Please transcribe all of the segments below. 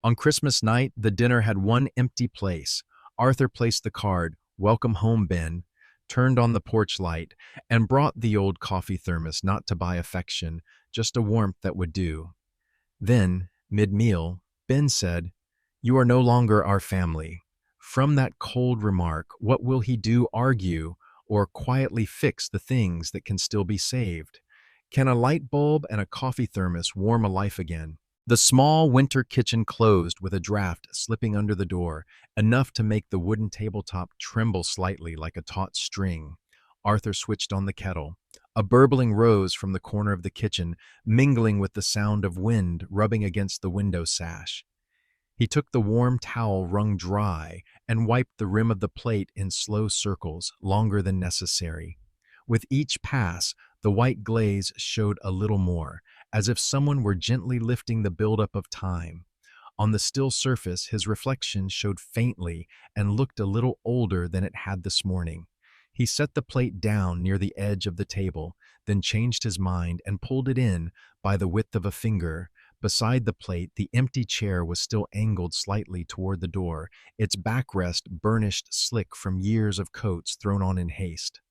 On Christmas night, the dinner had one empty place. Arthur placed the card, "Welcome home, Ben," turned on the porch light, and brought the old coffee thermos, not to buy affection, just a warmth that would do. Then, mid-meal, Ben said, "You are no longer our family." From that cold remark, what will he do? Argue or quietly fix the things that can still be saved? Can a light bulb and a coffee thermos warm a life again? The small winter kitchen closed with a draft slipping under the door, enough to make the wooden tabletop tremble slightly like a taut string. Arthur switched on the kettle. A burbling rose from the corner of the kitchen, mingling with the sound of wind rubbing against the window sash. He took the warm towel wrung dry and wiped the rim of the plate in slow circles, longer than necessary. With each pass, the white glaze showed a little more, as if someone were gently lifting the buildup of time. On the still surface, his reflection showed faintly and looked a little older than it had this morning. He set the plate down near the edge of the table, then changed his mind and pulled it in by the width of a finger. Beside the plate, the empty chair was still angled slightly toward the door, its backrest burnished slick from years of coats thrown on in haste.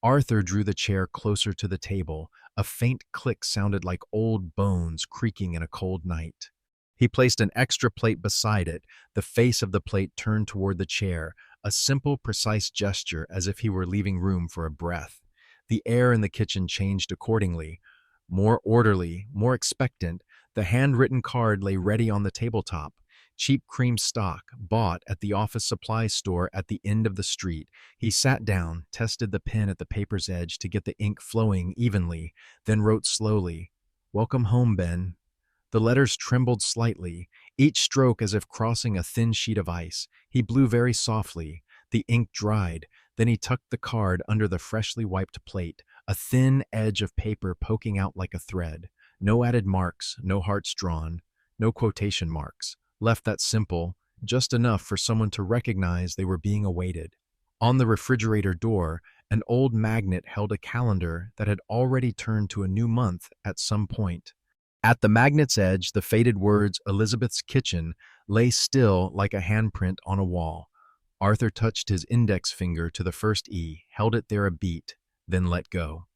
Arthur drew the chair closer to the table. A faint click sounded like old bones creaking in a cold night. He placed an extra plate beside it, the face of the plate turned toward the chair, a simple, precise gesture as if he were leaving room for a breath. The air in the kitchen changed accordingly. More orderly, more expectant, the handwritten card lay ready on the tabletop. Cheap cream stock, bought at the office supply store at the end of the street. He sat down, tested the pen at the paper's edge to get the ink flowing evenly, then wrote slowly, "Welcome home, Ben." The letters trembled slightly, each stroke as if crossing a thin sheet of ice. He blew very softly. The ink dried. Then he tucked the card under the freshly wiped plate, a thin edge of paper poking out like a thread. No added marks, no hearts drawn, no quotation marks. Left that simple, just enough for someone to recognize they were being awaited. On the refrigerator door, an old magnet held a calendar that had already turned to a new month at some point. At the magnet's edge, the faded words "Elizabeth's Kitchen" lay still like a handprint on a wall. Arthur touched his index finger to the first E, held it there a beat, then let go.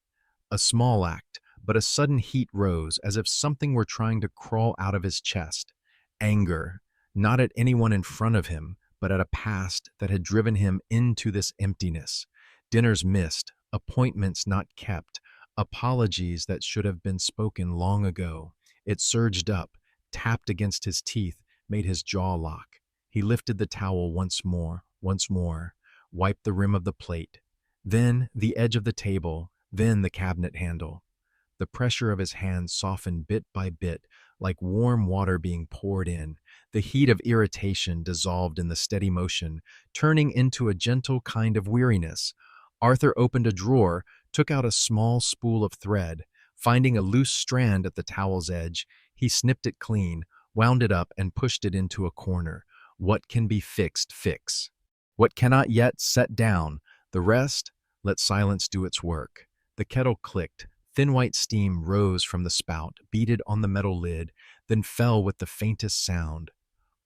A small act, but a sudden heat rose as if something were trying to crawl out of his chest. Anger, not at anyone in front of him, but at a past that had driven him into this emptiness. Dinners missed, appointments not kept, apologies that should have been spoken long ago. It surged up, tapped against his teeth, made his jaw lock. He lifted the towel once more, wiped the rim of the plate, then the edge of the table, then the cabinet handle. The pressure of his hands softened bit by bit, like warm water being poured in. The heat of irritation dissolved in the steady motion, turning into a gentle kind of weariness. Arthur opened a drawer, took out a small spool of thread. Finding a loose strand at the towel's edge, he snipped it clean, wound it up, and pushed it into a corner. What can be fixed, fix. What cannot yet, set down. The rest, let silence do its work. The kettle clicked. Thin white steam rose from the spout, beaded on the metal lid, then fell with the faintest sound.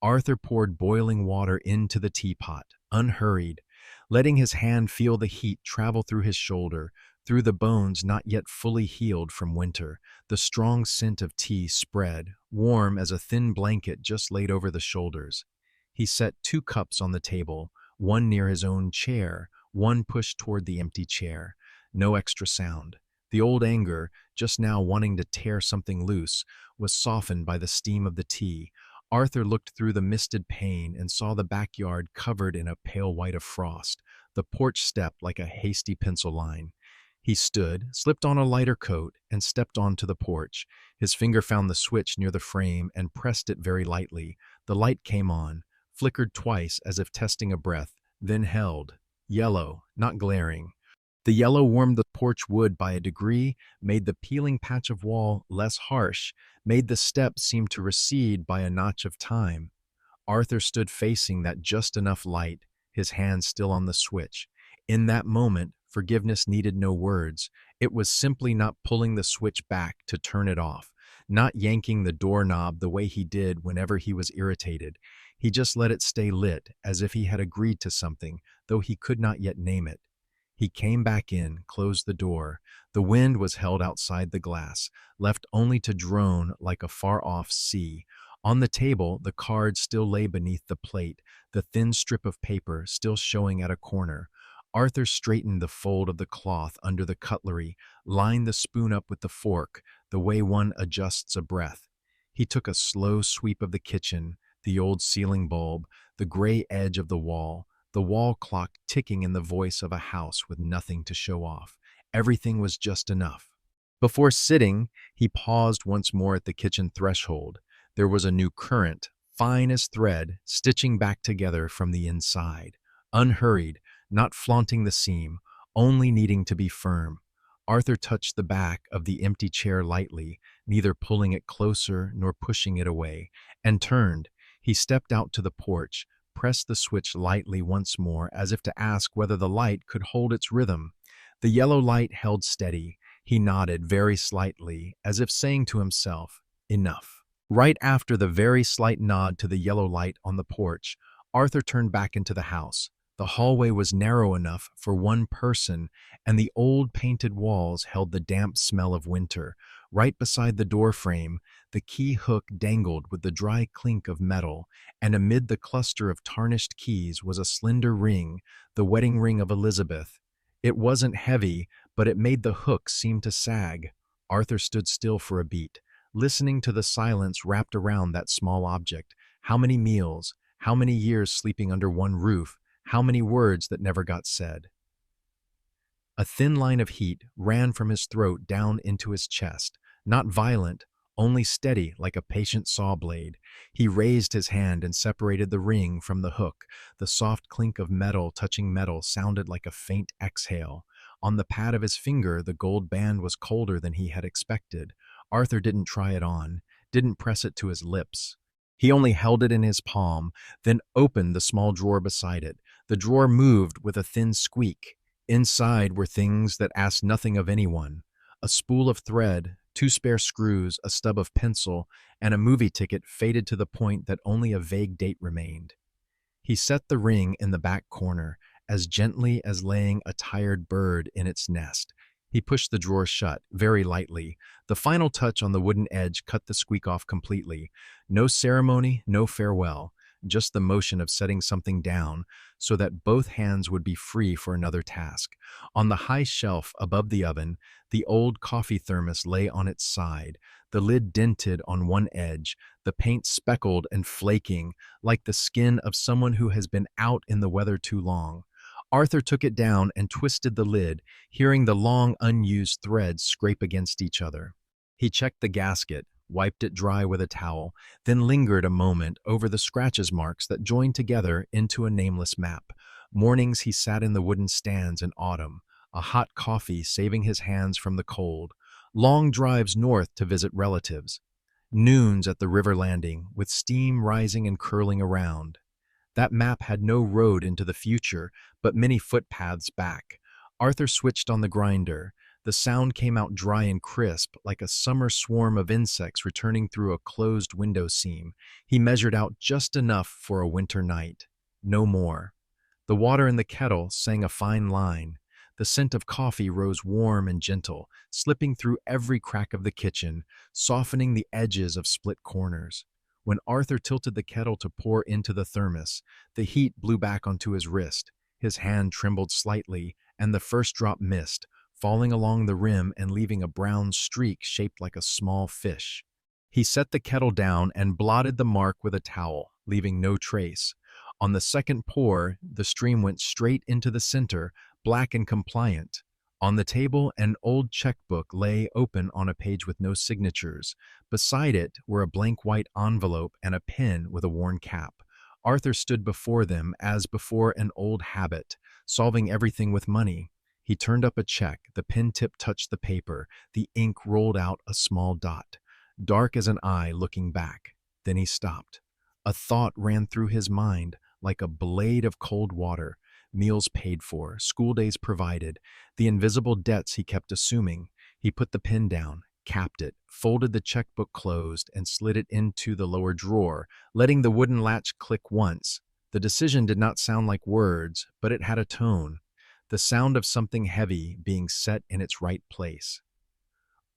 Arthur poured boiling water into the teapot, unhurried, letting his hand feel the heat travel through his shoulder, through the bones not yet fully healed from winter. The strong scent of tea spread, warm as a thin blanket just laid over the shoulders. He set 2 cups on the table, one near his own chair, one pushed toward the empty chair. No extra sound. The old anger, just now wanting to tear something loose, was softened by the steam of the tea. Arthur looked through the misted pane and saw the backyard covered in a pale white of frost, the porch step like a hasty pencil line. He stood, slipped on a lighter coat, and stepped onto the porch. His finger found the switch near the frame and pressed it very lightly. The light came on, flickered twice as if testing a breath, then held. Yellow, not glaring. The yellow warmed the porch wood by a degree, made the peeling patch of wall less harsh, made the step seem to recede by a notch of time. Arthur stood facing that just enough light, his hand still on the switch. In that moment, forgiveness needed no words. It was simply not pulling the switch back to turn it off, not yanking the doorknob the way he did whenever he was irritated. He just let it stay lit, as if he had agreed to something, though he could not yet name it. He came back in, closed the door. The wind was held outside the glass, left only to drone like a far-off sea. On the table, the card still lay beneath the plate, the thin strip of paper still showing at a corner. Arthur straightened the fold of the cloth under the cutlery, lined the spoon up with the fork, the way one adjusts a breath. He took a slow sweep of the kitchen, the old ceiling bulb, the gray edge of the wall clock ticking in the voice of a house with nothing to show off. Everything was just enough. Before sitting, he paused once more at the kitchen threshold. There was a new current, fine as thread, stitching back together from the inside. Unhurried, not flaunting the seam, only needing to be firm. Arthur touched the back of the empty chair lightly, neither pulling it closer nor pushing it away, and turned. He stepped out to the porch, pressed the switch lightly once more as if to ask whether the light could hold its rhythm. The yellow light held steady. He nodded very slightly, as if saying to himself, "Enough." Right after the very slight nod to the yellow light on the porch, Arthur turned back into the house. The hallway was narrow enough for one person, and the old painted walls held the damp smell of winter. Right beside the door frame, the key hook dangled with the dry clink of metal, and amid the cluster of tarnished keys was a slender ring, the wedding ring of Elizabeth. It wasn't heavy, but it made the hook seem to sag. Arthur stood still for a beat, listening to the silence wrapped around that small object. How many meals, how many years sleeping under one roof, how many words that never got said. A thin line of heat ran from his throat down into his chest, not violent, only steady like a patient saw blade. He raised his hand and separated the ring from the hook. The soft clink of metal touching metal sounded like a faint exhale. On the pad of his finger, the gold band was colder than he had expected. Arthur didn't try it on, didn't press it to his lips. He only held it in his palm, then opened the small drawer beside it. The drawer moved with a thin squeak. Inside were things that asked nothing of anyone. A spool of thread, 2 spare screws, a stub of pencil, and a movie ticket faded to the point that only a vague date remained. He set the ring in the back corner, as gently as laying a tired bird in its nest. He pushed the drawer shut, very lightly. The final touch on the wooden edge cut the squeak off completely. No ceremony, no farewell, just the motion of setting something down so that both hands would be free for another task. On the high shelf above the oven, the old coffee thermos lay on its side, the lid dented on one edge, the paint speckled and flaking, like the skin of someone who has been out in the weather too long. Arthur took it down and twisted the lid, hearing the long unused threads scrape against each other. He checked the gasket, wiped it dry with a towel, then lingered a moment over the scratches marks that joined together into a nameless map. Mornings he sat in the wooden stands in autumn, a hot coffee saving his hands from the cold. Long drives north to visit relatives. Noons at the river landing, with steam rising and curling around. That map had no road into the future, but many footpaths back. Arthur switched on the grinder. The sound came out dry and crisp, like a summer swarm of insects returning through a closed window seam. He measured out just enough for a winter night. No more. The water in the kettle sang a fine line. The scent of coffee rose warm and gentle, slipping through every crack of the kitchen, softening the edges of split corners. When Arthur tilted the kettle to pour into the thermos, the heat blew back onto his wrist. His hand trembled slightly, and the first drop missed, falling along the rim and leaving a brown streak shaped like a small fish. He set the kettle down and blotted the mark with a towel, leaving no trace. On the second pour, the stream went straight into the center, black and compliant. On the table, an old checkbook lay open on a page with no signatures. Beside it were a blank white envelope and a pen with a worn cap. Arthur stood before them as before an old habit, solving everything with money. He turned up a check, the pen tip touched the paper, the ink rolled out a small dot, dark as an eye looking back. Then he stopped. A thought ran through his mind like a blade of cold water. Meals paid for, school days provided, the invisible debts he kept assuming. He put the pen down, capped it, folded the checkbook closed, and slid it into the lower drawer, letting the wooden latch click once. The decision did not sound like words, but it had a tone, the sound of something heavy being set in its right place.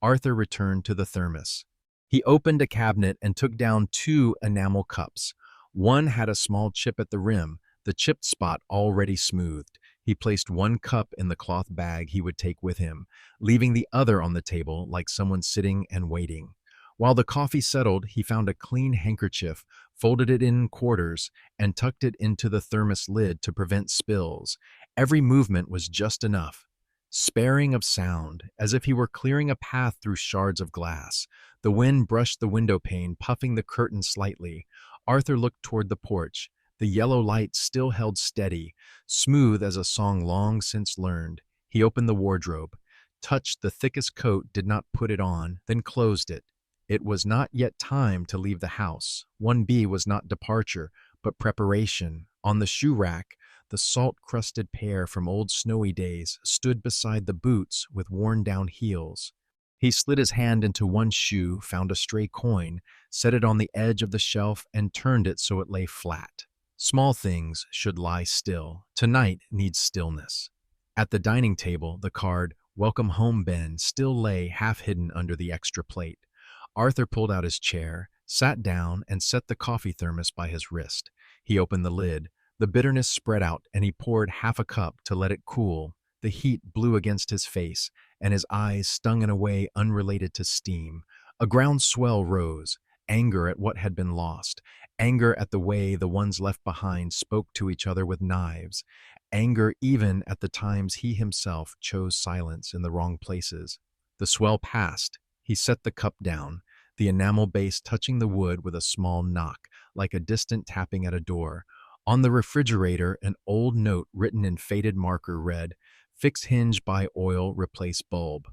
Arthur returned to the thermos. He opened a cabinet and took down two enamel cups. One had a small chip at the rim, the chipped spot already smoothed. He placed one cup in the cloth bag he would take with him, leaving the other on the table like someone sitting and waiting. While the coffee settled, he found a clean handkerchief, folded it in quarters, and tucked it into the thermos lid to prevent spills. Every movement was just enough, sparing of sound, as if he were clearing a path through shards of glass. The wind brushed the window pane, puffing the curtain slightly. Arthur looked toward the porch. The yellow light still held steady, smooth as a song long since learned. He opened the wardrobe, touched the thickest coat, did not put it on, then closed it. It was not yet time to leave the house. 1B was not departure, but preparation. On the shoe rack, the salt-crusted pair from old snowy days stood beside the boots with worn-down heels. He slid his hand into one shoe, found a stray coin, set it on the edge of the shelf, and turned it so it lay flat. Small things should lie still. Tonight needs stillness. At the dining table, the card, "Welcome Home, Ben," still lay half hidden under the extra plate. Arthur pulled out his chair, sat down, and set the coffee thermos by his wrist. He opened the lid. The bitterness spread out, and he poured half a cup to let it cool. The heat blew against his face, and his eyes stung in a way unrelated to steam. A groundswell rose, anger at what had been lost, anger at the way the ones left behind spoke to each other with knives, anger even at the times he himself chose silence in the wrong places. The swell passed. He set the cup down, the enamel base touching the wood with a small knock, like a distant tapping at a door. On the refrigerator, an old note written in faded marker read, "Fix hinge by oil, replace bulb."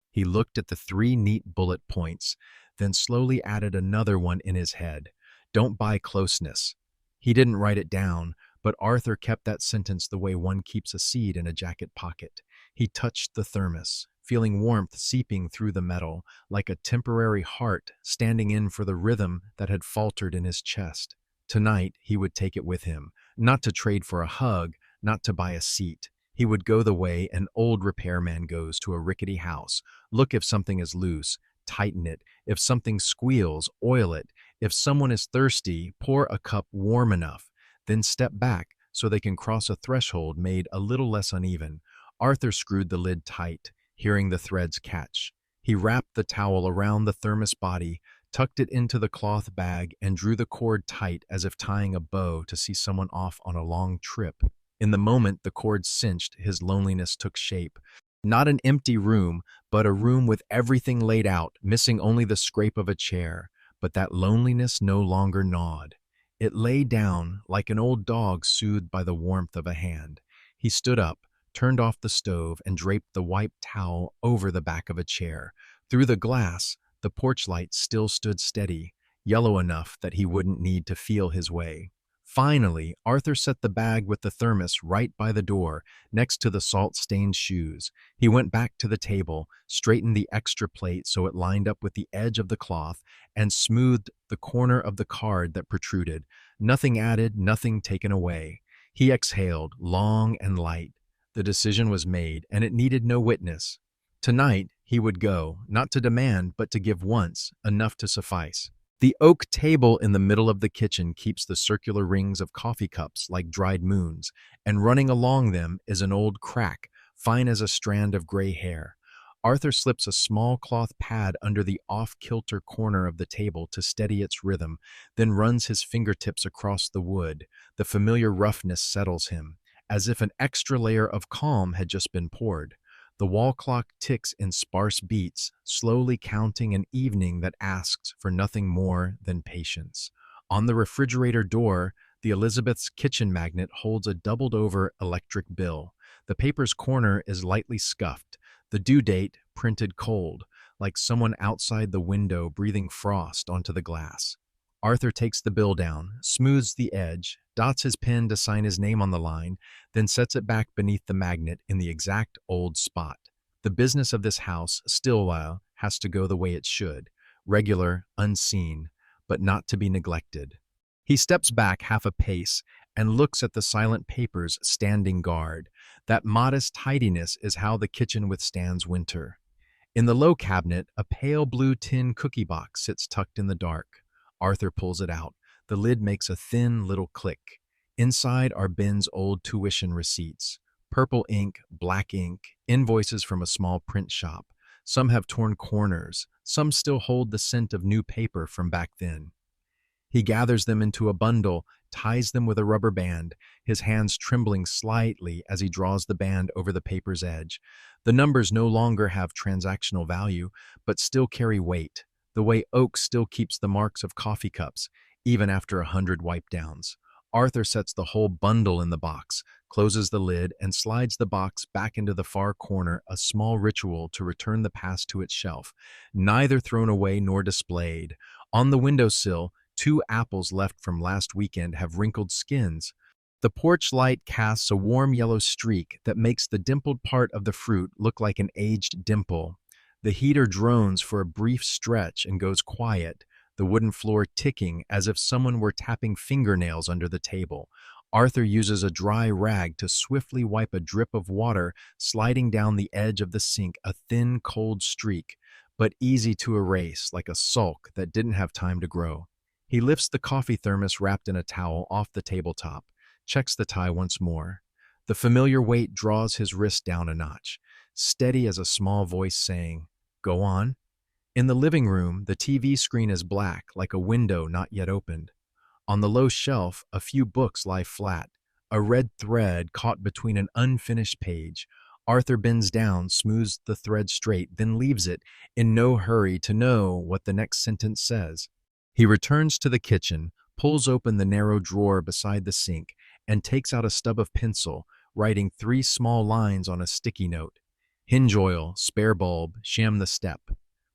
He looked at the three neat bullet points, then slowly added another one in his head. "Don't buy closeness." He didn't write it down, but Arthur kept that sentence the way one keeps a seed in a jacket pocket. He touched the thermos, feeling warmth seeping through the metal, like a temporary heart standing in for the rhythm that had faltered in his chest. Tonight, he would take it with him, not to trade for a hug, not to buy a seat. He would go the way an old repairman goes to a rickety house. Look if something is loose, tighten it. If something squeals, oil it. If someone is thirsty, pour a cup warm enough. Then step back so they can cross a threshold made a little less uneven. Arthur screwed the lid tight, hearing the threads catch. He wrapped the towel around the thermos body, tucked it into the cloth bag, and drew the cord tight as if tying a bow to see someone off on a long trip. In the moment the cord cinched, his loneliness took shape. Not an empty room, but a room with everything laid out, missing only the scrape of a chair. But that loneliness no longer gnawed. It lay down like an old dog soothed by the warmth of a hand. He stood up, turned off the stove, and draped the white towel over the back of a chair. Through the glass, the porch light still stood steady, yellow enough that he wouldn't need to feel his way. Finally, Arthur set the bag with the thermos right by the door, next to the salt-stained shoes. He went back to the table, straightened the extra plate so it lined up with the edge of the cloth, and smoothed the corner of the card that protruded. Nothing added, nothing taken away. He exhaled, long and light. The decision was made, and it needed no witness. Tonight, he would go, not to demand, but to give once, enough to suffice. The oak table in the middle of the kitchen keeps the circular rings of coffee cups like dried moons, and running along them is an old crack, fine as a strand of gray hair. Arthur slips a small cloth pad under the off-kilter corner of the table to steady its rhythm, then runs his fingertips across the wood. The familiar roughness settles him, as if an extra layer of calm had just been poured. The wall clock ticks in sparse beats, slowly counting an evening that asks for nothing more than patience. On the refrigerator door, the Elizabeth's kitchen magnet holds a doubled-over electric bill. The paper's corner is lightly scuffed, the due date printed cold, like someone outside the window breathing frost onto the glass. Arthur takes the bill down, smooths the edge, dots his pen to sign his name on the line, then sets it back beneath the magnet in the exact old spot. The business of this house, Stillwell, has to go the way it should, regular, unseen, but not to be neglected. He steps back half a pace and looks at the silent papers standing guard. That modest tidiness is how the kitchen withstands winter. In the low cabinet, a pale blue tin cookie box sits tucked in the dark. Arthur pulls it out. The lid makes a thin little click. Inside are Ben's old tuition receipts. Purple ink, black ink, invoices from a small print shop. Some have torn corners. Some still hold the scent of new paper from back then. He gathers them into a bundle, ties them with a rubber band, his hands trembling slightly as he draws the band over the paper's edge. The numbers no longer have transactional value, but still carry weight, the way oak still keeps the marks of coffee cups, even after 100 wipe-downs. Arthur sets the whole bundle in the box, closes the lid, and slides the box back into the far corner, a small ritual to return the past to its shelf, neither thrown away nor displayed. On the windowsill, 2 apples left from last weekend have wrinkled skins. The porch light casts a warm yellow streak that makes the dimpled part of the fruit look like an aged dimple. The heater drones for a brief stretch and goes quiet, the wooden floor ticking as if someone were tapping fingernails under the table. Arthur uses a dry rag to swiftly wipe a drip of water sliding down the edge of the sink, a thin, cold streak, but easy to erase like a sulk that didn't have time to grow. He lifts the coffee thermos wrapped in a towel off the tabletop, checks the tie once more. The familiar weight draws his wrist down a notch, steady as a small voice saying, "Go on." In the living room, the TV screen is black, like a window not yet opened. On the low shelf, a few books lie flat, a red thread caught between an unfinished page. Arthur bends down, smooths the thread straight, then leaves it, in no hurry to know what the next sentence says. He returns to the kitchen, pulls open the narrow drawer beside the sink, and takes out a stub of pencil, writing 3 small lines on a sticky note. Hinge oil, spare bulb, sham the step.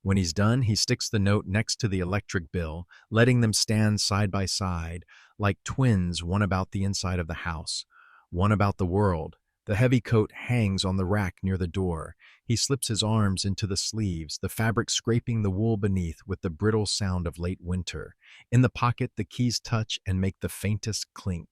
When he's done, he sticks the note next to the electric bill, letting them stand side by side, like twins, one about the inside of the house, one about the world. The heavy coat hangs on the rack near the door. He slips his arms into the sleeves, the fabric scraping the wool beneath with the brittle sound of late winter. In the pocket, the keys touch and make the faintest clink.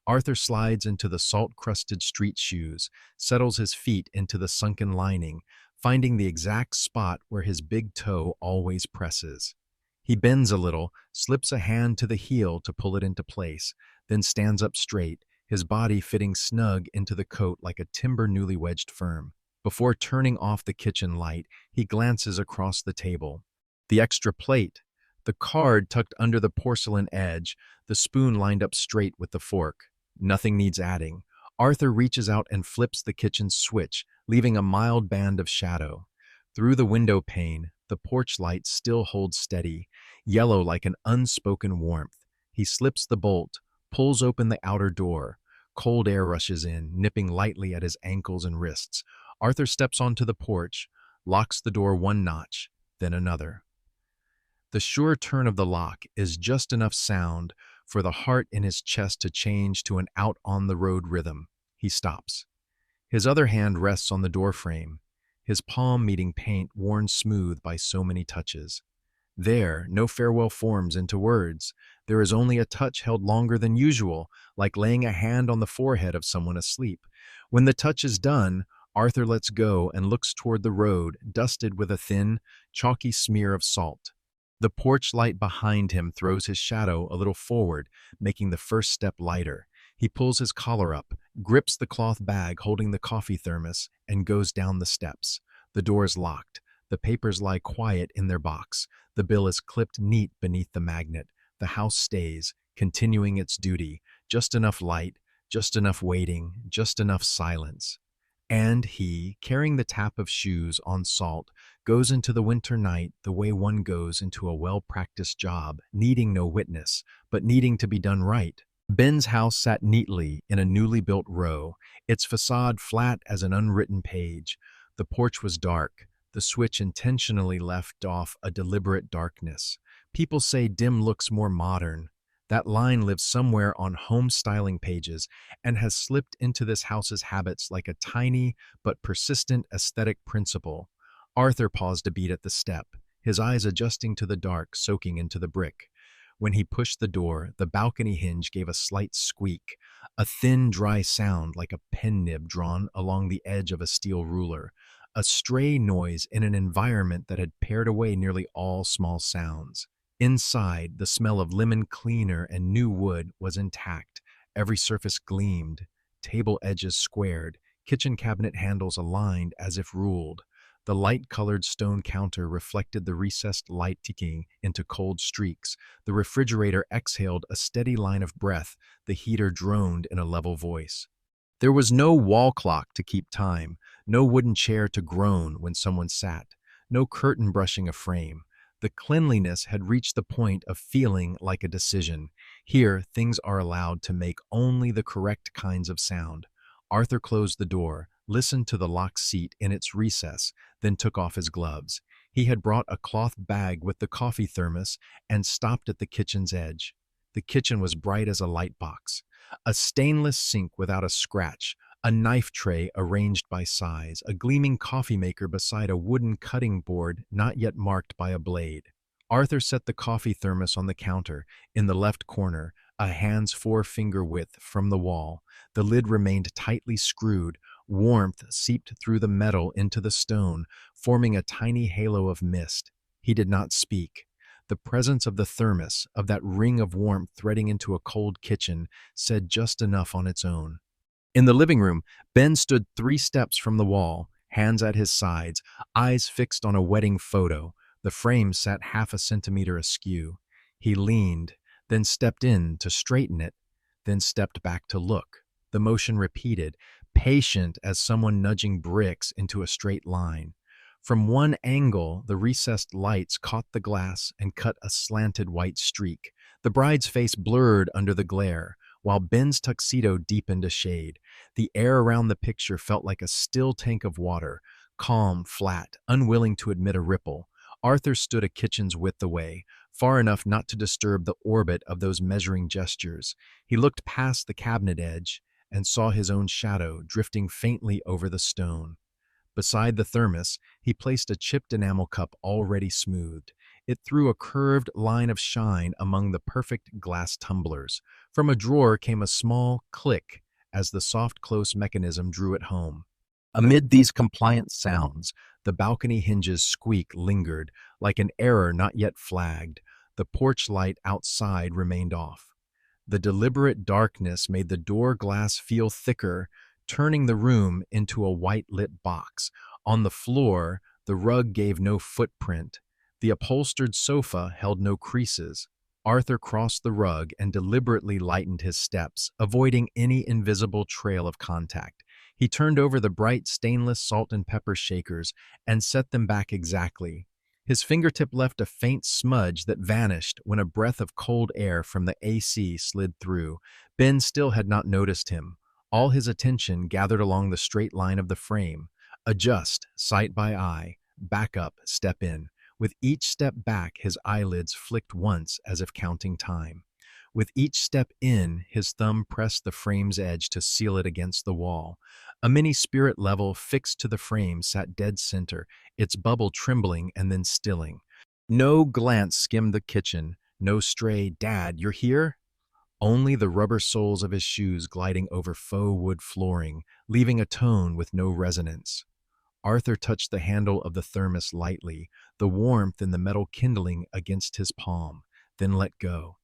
Arthur slides into the salt-crusted street shoes, settles his feet into the sunken lining, finding the exact spot where his big toe always presses. He bends a little, slips a hand to the heel to pull it into place, then stands up straight, his body fitting snug into the coat like a timber newly wedged firm. Before turning off the kitchen light, he glances across the table. The extra plate, the card tucked under the porcelain edge, the spoon lined up straight with the fork. Nothing needs adding. Arthur reaches out and flips the kitchen switch, leaving a mild band of shadow. Through the window pane, the porch light still holds steady, yellow like an unspoken warmth. He slips the bolt, pulls open the outer door. Cold air rushes in, nipping lightly at his ankles and wrists. Arthur steps onto the porch, locks the door one notch, then another. The sure turn of the lock is just enough sound for the heart in his chest to change to an out-on-the-road rhythm. He stops. His other hand rests on the doorframe, his palm meeting paint worn smooth by so many touches. There, no farewell forms into words. There is only a touch held longer than usual, like laying a hand on the forehead of someone asleep. When the touch is done, Arthur lets go and looks toward the road, dusted with a thin, chalky smear of salt. The porch light behind him throws his shadow a little forward, making the first step lighter. He pulls his collar up, grips the cloth bag holding the coffee thermos, and goes down the steps. The door is locked. The papers lie quiet in their box. The bill is clipped neat beneath the magnet. The house stays, continuing its duty. Just enough light, just enough waiting, just enough silence. And he, carrying the tap of shoes on salt, goes into the winter night the way one goes into a well-practiced job, needing no witness, but needing to be done right. Ben's house sat neatly in a newly built row, its facade flat as an unwritten page. The porch was dark, the switch intentionally left off a deliberate darkness. People say dim looks more modern. That line lives somewhere on home styling pages and has slipped into this house's habits like a tiny but persistent aesthetic principle. Arthur paused a beat at the step, his eyes adjusting to the dark soaking into the brick. When he pushed the door, the balcony hinge gave a slight squeak, a thin, dry sound like a pen nib drawn along the edge of a steel ruler, a stray noise in an environment that had pared away nearly all small sounds. Inside, the smell of lemon cleaner and new wood was intact. Every surface gleamed, table edges squared, kitchen cabinet handles aligned as if ruled. The light-colored stone counter reflected the recessed light ticking into cold streaks. The refrigerator exhaled a steady line of breath. The heater droned in a level voice. There was no wall clock to keep time, no wooden chair to groan when someone sat, no curtain brushing a frame. The cleanliness had reached the point of feeling like a decision. Here, things are allowed to make only the correct kinds of sound. Arthur closed the door, listened to the locked seat in its recess, then took off his gloves. He had brought a cloth bag with the coffee thermos and stopped at the kitchen's edge. The kitchen was bright as a light box. A stainless sink without a scratch, a knife tray arranged by size, a gleaming coffee maker beside a wooden cutting board not yet marked by a blade. Arthur set the coffee thermos on the counter, in the left corner, a hand's four-finger width from the wall. The lid remained tightly screwed. Warmth seeped through the metal into the stone, forming a tiny halo of mist. He did not speak. The presence of the thermos, of that ring of warmth threading into a cold kitchen, said just enough on its own. In the living room, Ben stood 3 steps from the wall, hands at his sides, eyes fixed on a wedding photo. The frame sat half a centimeter askew. He leaned, then stepped in to straighten it, then stepped back to look. The motion repeated, patient as someone nudging bricks into a straight line. From one angle, the recessed lights caught the glass and cut a slanted white streak. The bride's face blurred under the glare, while Ben's tuxedo deepened a shade. The air around the picture felt like a still tank of water, calm, flat, unwilling to admit a ripple. Arthur stood a kitchen's width away, far enough not to disturb the orbit of those measuring gestures. He looked past the cabinet edge and saw his own shadow drifting faintly over the stone. Beside the thermos, he placed a chipped enamel cup already smoothed. It threw a curved line of shine among the perfect glass tumblers. From a drawer came a small click as the soft close mechanism drew it home. Amid these compliant sounds, the balcony hinge's squeak lingered, like an error not yet flagged. The porch light outside remained off. The deliberate darkness made the door glass feel thicker, turning the room into a white-lit box. On the floor, the rug gave no footprint. The upholstered sofa held no creases. Arthur crossed the rug and deliberately lightened his steps, avoiding any invisible trail of contact. He turned over the bright stainless salt and pepper shakers and set them back exactly. His fingertip left a faint smudge that vanished when a breath of cold air from the AC slid through. Ben still had not noticed him. All his attention gathered along the straight line of the frame. Adjust, sight by eye. Back up, step in. With each step back, his eyelids flicked once as if counting time. With each step in, his thumb pressed the frame's edge to seal it against the wall. A mini spirit level fixed to the frame sat dead center, its bubble trembling and then stilling. No glance skimmed the kitchen, no stray, "Dad, you're here?" Only the rubber soles of his shoes gliding over faux wood flooring, leaving a tone with no resonance. Arthur touched the handle of the thermos lightly, the warmth in the metal kindling against his palm, then let go.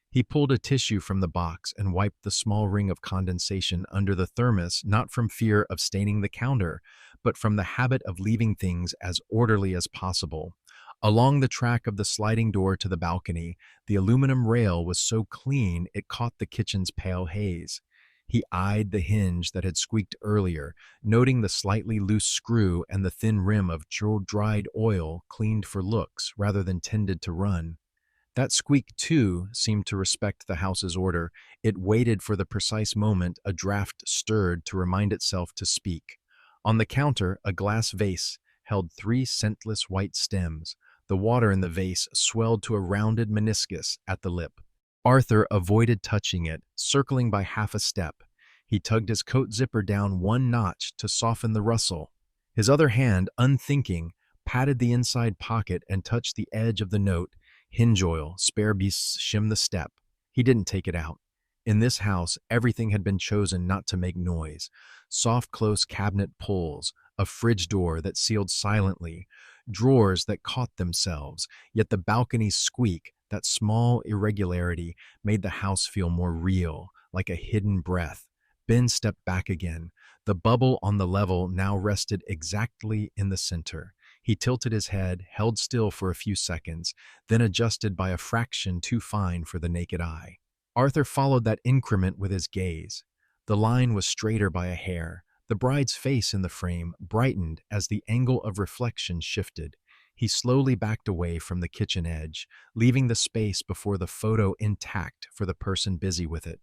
He pulled a tissue from the box and wiped the small ring of condensation under the thermos, not from fear of staining the counter, but from the habit of leaving things as orderly as possible. Along the track of the sliding door to the balcony, the aluminum rail was so clean it caught the kitchen's pale haze. He eyed the hinge that had squeaked earlier, noting the slightly loose screw and the thin rim of dried oil cleaned for looks rather than tended to run. That squeak, too, seemed to respect the house's order. It waited for the precise moment a draft stirred to remind itself to speak. On the counter, a glass vase held 3 scentless white stems. The water in the vase swelled to a rounded meniscus at the lip. Arthur avoided touching it, circling by half a step. He tugged his coat zipper down 1 notch to soften the rustle. His other hand, unthinking, patted the inside pocket, and touched the edge of the note, "Hinge oil, spare beasts shim the step." He didn't take it out. In this house, everything had been chosen not to make noise. Soft, close cabinet pulls, a fridge door that sealed silently, drawers that caught themselves, yet the balcony's squeak, that small irregularity, made the house feel more real, like a hidden breath. Ben stepped back again. The bubble on the level now rested exactly in the center. He tilted his head, held still for a few seconds, then adjusted by a fraction too fine for the naked eye. Arthur followed that increment with his gaze. The line was straighter by a hair. The bride's face in the frame brightened as the angle of reflection shifted. He slowly backed away from the kitchen edge, leaving the space before the photo intact for the person busy with it.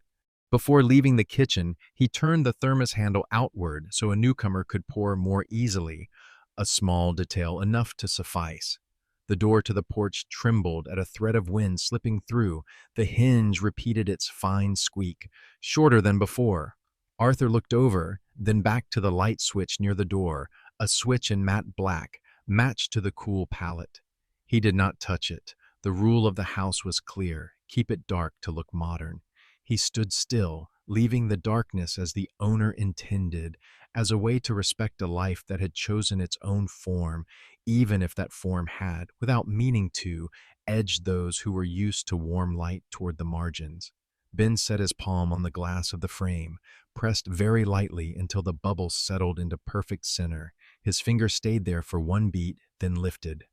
Before leaving the kitchen, he turned the thermos handle outward so a newcomer could pour more easily, a small detail enough to suffice. The door to the porch trembled at a thread of wind slipping through. The hinge repeated its fine squeak, shorter than before. Arthur looked over, then back to the light switch near the door, a switch in matte black, matched to the cool palette. He did not touch it. The rule of the house was clear: keep it dark to look modern. He stood still, leaving the darkness as the owner intended, as a way to respect a life that had chosen its own form, even if that form had, without meaning to, edged those who were used to warm light toward the margins. Ben set his palm on the glass of the frame, pressed very lightly until the bubble settled into perfect center. His finger stayed there for one beat, then lifted.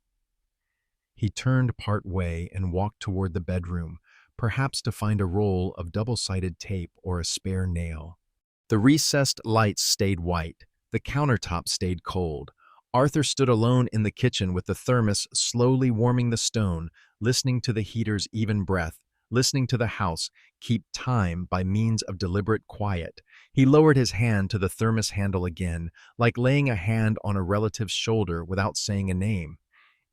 He turned part way and walked toward the bedroom, perhaps to find a roll of double-sided tape or a spare nail. The recessed lights stayed white. The countertop stayed cold. Arthur stood alone in the kitchen with the thermos slowly warming the stone, listening to the heater's even breath, listening to the house keep time by means of deliberate quiet. He lowered his hand to the thermos handle again, like laying a hand on a relative's shoulder without saying a name.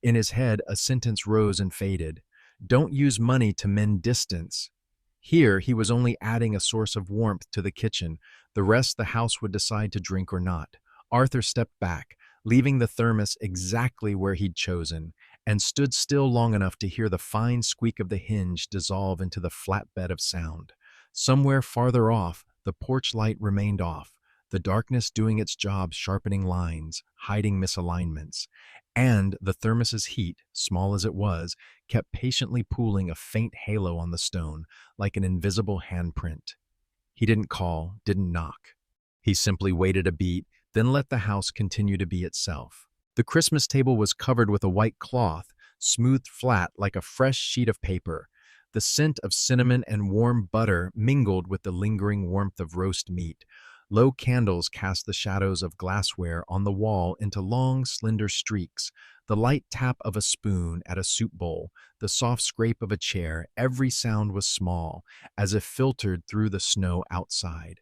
In his head, a sentence rose and faded. "Don't use money to mend distance." Here, he was only adding a source of warmth to the kitchen. The rest the house would decide to drink or not. Arthur stepped back, leaving the thermos exactly where he'd chosen, and stood still long enough to hear the fine squeak of the hinge dissolve into the flatbed of sound. Somewhere farther off, the porch light remained off, the darkness doing its job sharpening lines, hiding misalignments. And the thermos's heat, small as it was, kept patiently pooling a faint halo on the stone, like an invisible handprint. He didn't call, didn't knock. He simply waited a beat, then let the house continue to be itself. The Christmas table was covered with a white cloth, smoothed flat like a fresh sheet of paper. The scent of cinnamon and warm butter mingled with the lingering warmth of roast meat. Low candles cast the shadows of glassware on the wall into long, slender streaks. The light tap of a spoon at a soup bowl, the soft scrape of a chair, every sound was small, as if filtered through the snow outside.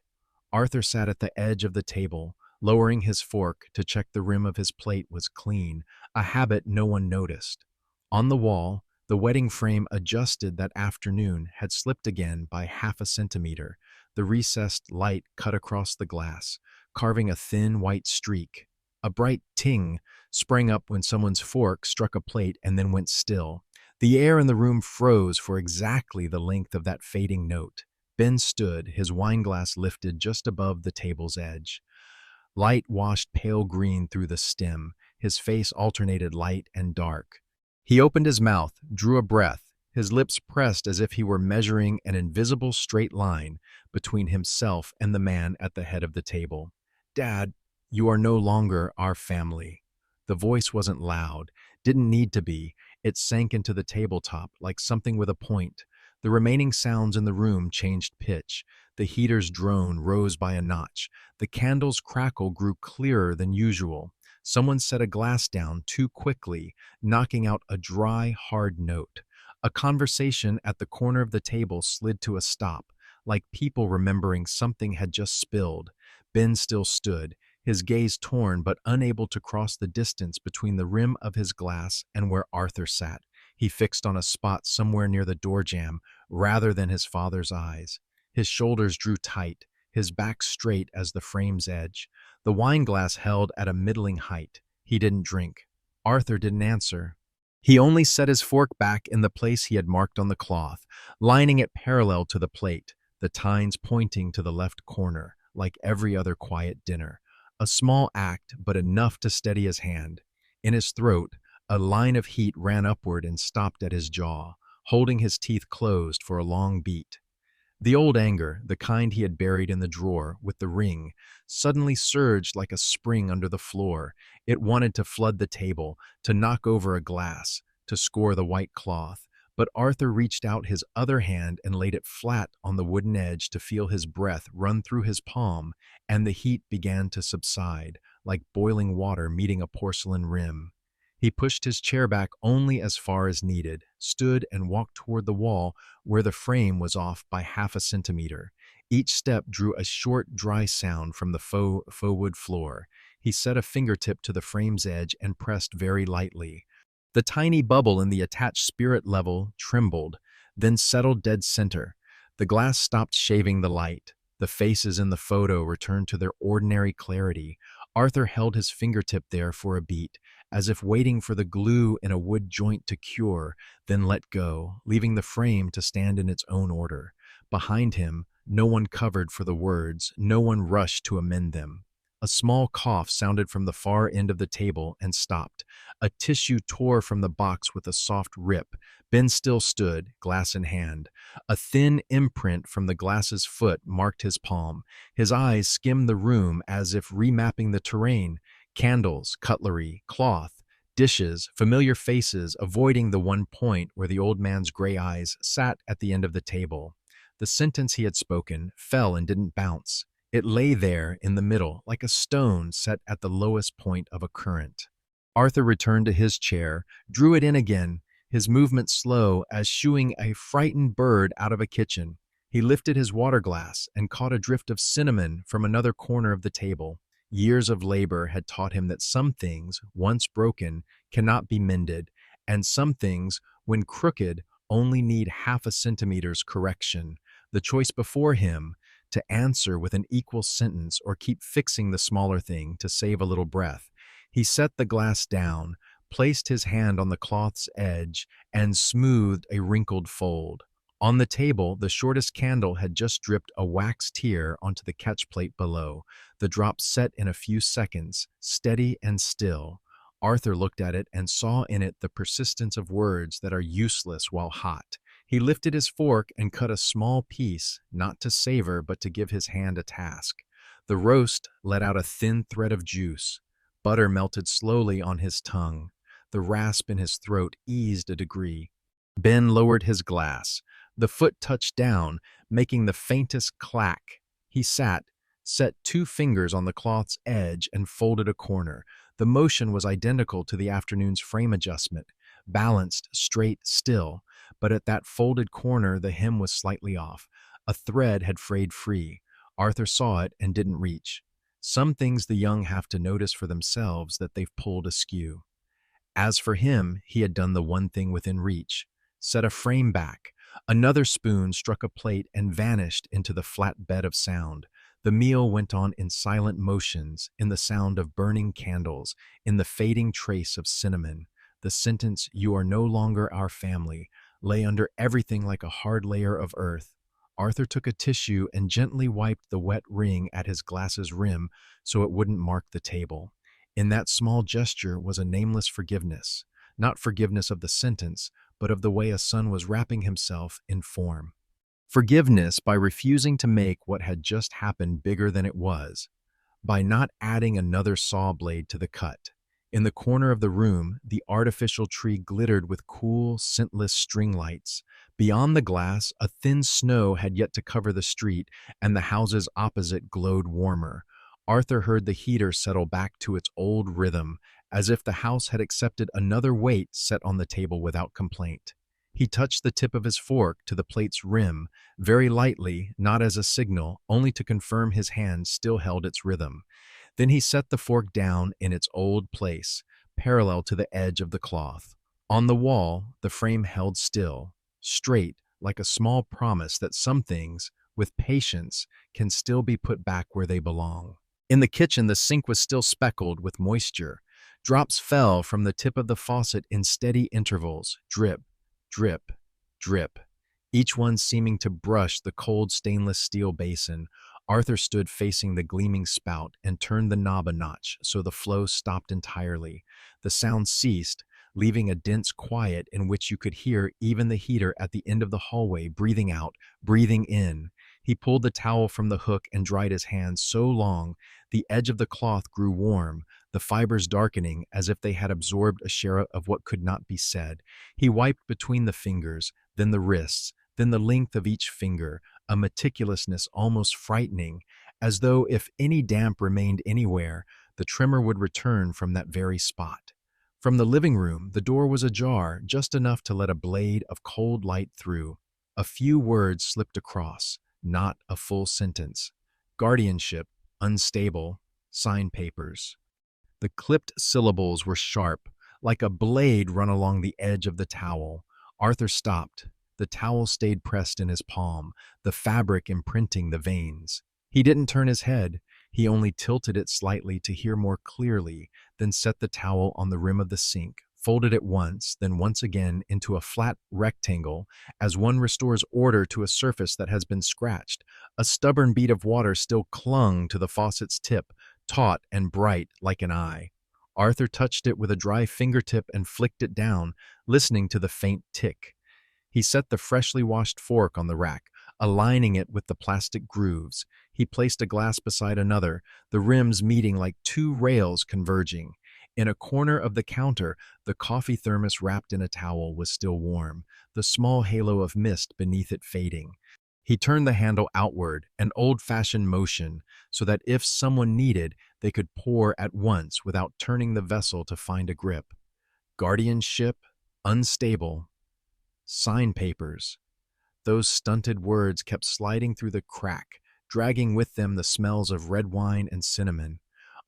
Arthur sat at the edge of the table, lowering his fork to check the rim of his plate was clean, a habit no one noticed. On the wall, the wedding frame adjusted that afternoon had slipped again by half a centimeter. The recessed light cut across the glass, carving a thin white streak. A bright ting sprang up when someone's fork struck a plate and then went still. The air in the room froze for exactly the length of that fading note. Ben stood, his wineglass lifted just above the table's edge. Light washed pale green through the stem. His face alternated light and dark. He opened his mouth, drew a breath, his lips pressed as if he were measuring an invisible straight line between himself and the man at the head of the table. "Dad, you are no longer our family." The voice wasn't loud, didn't need to be. It sank into the tabletop like something with a point. The remaining sounds in the room changed pitch. The heater's drone rose by a notch. The candle's crackle grew clearer than usual. Someone set a glass down too quickly, knocking out a dry, hard note. A conversation at the corner of the table slid to a stop, like people remembering something had just spilled. Ben still stood, his gaze torn but unable to cross the distance between the rim of his glass and where Arthur sat. He fixed on a spot somewhere near the door jamb rather than his father's eyes. His shoulders drew tight, his back straight as the frame's edge. The wineglass held at a middling height. He didn't drink. Arthur didn't answer. He only set his fork back in the place he had marked on the cloth, lining it parallel to the plate, the tines pointing to the left corner, like every other quiet dinner. A small act, but enough to steady his hand. In his throat, a line of heat ran upward and stopped at his jaw, holding his teeth closed for a long beat. The old anger, the kind he had buried in the drawer with the ring, suddenly surged like a spring under the floor. It wanted to flood the table, to knock over a glass, to score the white cloth. But Arthur reached out his other hand and laid it flat on the wooden edge to feel his breath run through his palm, and the heat began to subside, like boiling water meeting a porcelain rim. He pushed his chair back only as far as needed, stood and walked toward the wall where the frame was off by half a centimeter. Each step drew a short, dry sound from the faux wood floor. He set a fingertip to the frame's edge and pressed very lightly. The tiny bubble in the attached spirit level trembled, then settled dead center. The glass stopped shaving the light. The faces in the photo returned to their ordinary clarity. Arthur held his fingertip there for a beat, as if waiting for the glue in a wood joint to cure, then let go, leaving the frame to stand in its own order. Behind him, no one covered for the words, no one rushed to amend them. A small cough sounded from the far end of the table and stopped. A tissue tore from the box with a soft rip. Ben still stood, glass in hand. A thin imprint from the glass's foot marked his palm. His eyes skimmed the room as if remapping the terrain. Candles, cutlery, cloth, dishes, familiar faces, avoiding the one point where the old man's gray eyes sat at the end of the table. The sentence he had spoken fell and didn't bounce. It lay there in the middle, like a stone set at the lowest point of a current. Arthur returned to his chair, drew it in again, his movement slow as shooing a frightened bird out of a kitchen. He lifted his water glass and caught a drift of cinnamon from another corner of the table. Years of labor had taught him that some things, once broken, cannot be mended, and some things, when crooked, only need half a centimeter's correction. The choice before him, to answer with an equal sentence or keep fixing the smaller thing to save a little breath. He set the glass down, placed his hand on the cloth's edge, and smoothed a wrinkled fold. On the table, the shortest candle had just dripped a wax tear onto the catch plate below. The drop set in a few seconds, steady and still. Arthur looked at it and saw in it the persistence of words that are useless while hot. He lifted his fork and cut a small piece, not to savor but to give his hand a task. The roast let out a thin thread of juice. Butter melted slowly on his tongue. The rasp in his throat eased a degree. Ben lowered his glass. The foot touched down, making the faintest clack. He sat, set two fingers on the cloth's edge, and folded a corner. The motion was identical to the afternoon's frame adjustment, balanced, straight, still. But at that folded corner, the hem was slightly off. A thread had frayed free. Arthur saw it and didn't reach. Some things the young have to notice for themselves that they've pulled askew. As for him, he had done the one thing within reach. Set a frame back. Another spoon struck a plate and vanished into the flat bed of sound. The meal went on in silent motions, in the sound of burning candles, in the fading trace of cinnamon. The sentence, "You are no longer our family," lay under everything like a hard layer of earth. Arthur took a tissue and gently wiped the wet ring at his glass's rim so it wouldn't mark the table. In that small gesture was a nameless forgiveness, not forgiveness of the sentence, but of the way a son was wrapping himself in form. Forgiveness by refusing to make what had just happened bigger than it was, by not adding another saw blade to the cut. In the corner of the room, the artificial tree glittered with cool, scentless string lights. Beyond the glass, a thin snow had yet to cover the street, and the houses opposite glowed warmer. Arthur heard the heater settle back to its old rhythm, as if the house had accepted another weight set on the table without complaint. He touched the tip of his fork to the plate's rim, very lightly, not as a signal, only to confirm his hand still held its rhythm. Then he set the fork down in its old place, parallel to the edge of the cloth. On the wall, the frame held still, straight, like a small promise that some things, with patience, can still be put back where they belong. In the kitchen, the sink was still speckled with moisture. Drops fell from the tip of the faucet in steady intervals, drip, drip, drip, each one seeming to brush the cold stainless steel basin. Arthur stood facing the gleaming spout and turned the knob a notch so the flow stopped entirely. The sound ceased, leaving a dense quiet in which you could hear even the heater at the end of the hallway breathing out, breathing in. He pulled the towel from the hook and dried his hands so long the edge of the cloth grew warm, the fibers darkening as if they had absorbed a share of what could not be said. He wiped between the fingers, then the wrists, then the length of each finger, a meticulousness almost frightening, as though if any damp remained anywhere, the tremor would return from that very spot. From the living room, the door was ajar, just enough to let a blade of cold light through. A few words slipped across, not a full sentence. Guardianship, unstable, sign papers. The clipped syllables were sharp, like a blade run along the edge of the towel. Arthur stopped. The towel stayed pressed in his palm, the fabric imprinting the veins. He didn't turn his head. He only tilted it slightly to hear more clearly, then set the towel on the rim of the sink, folded it once, then once again into a flat rectangle, as one restores order to a surface that has been scratched. A stubborn bead of water still clung to the faucet's tip, taut and bright like an eye. Arthur touched it with a dry fingertip and flicked it down, listening to the faint tick. He set the freshly washed fork on the rack, aligning it with the plastic grooves. He placed a glass beside another, the rims meeting like two rails converging. In a corner of the counter, the coffee thermos wrapped in a towel was still warm, the small halo of mist beneath it fading. He turned the handle outward, an old-fashioned motion, so that if someone needed, they could pour at once without turning the vessel to find a grip. Guardianship, unstable, sign papers. Those stunted words kept sliding through the crack, dragging with them the smells of red wine and cinnamon.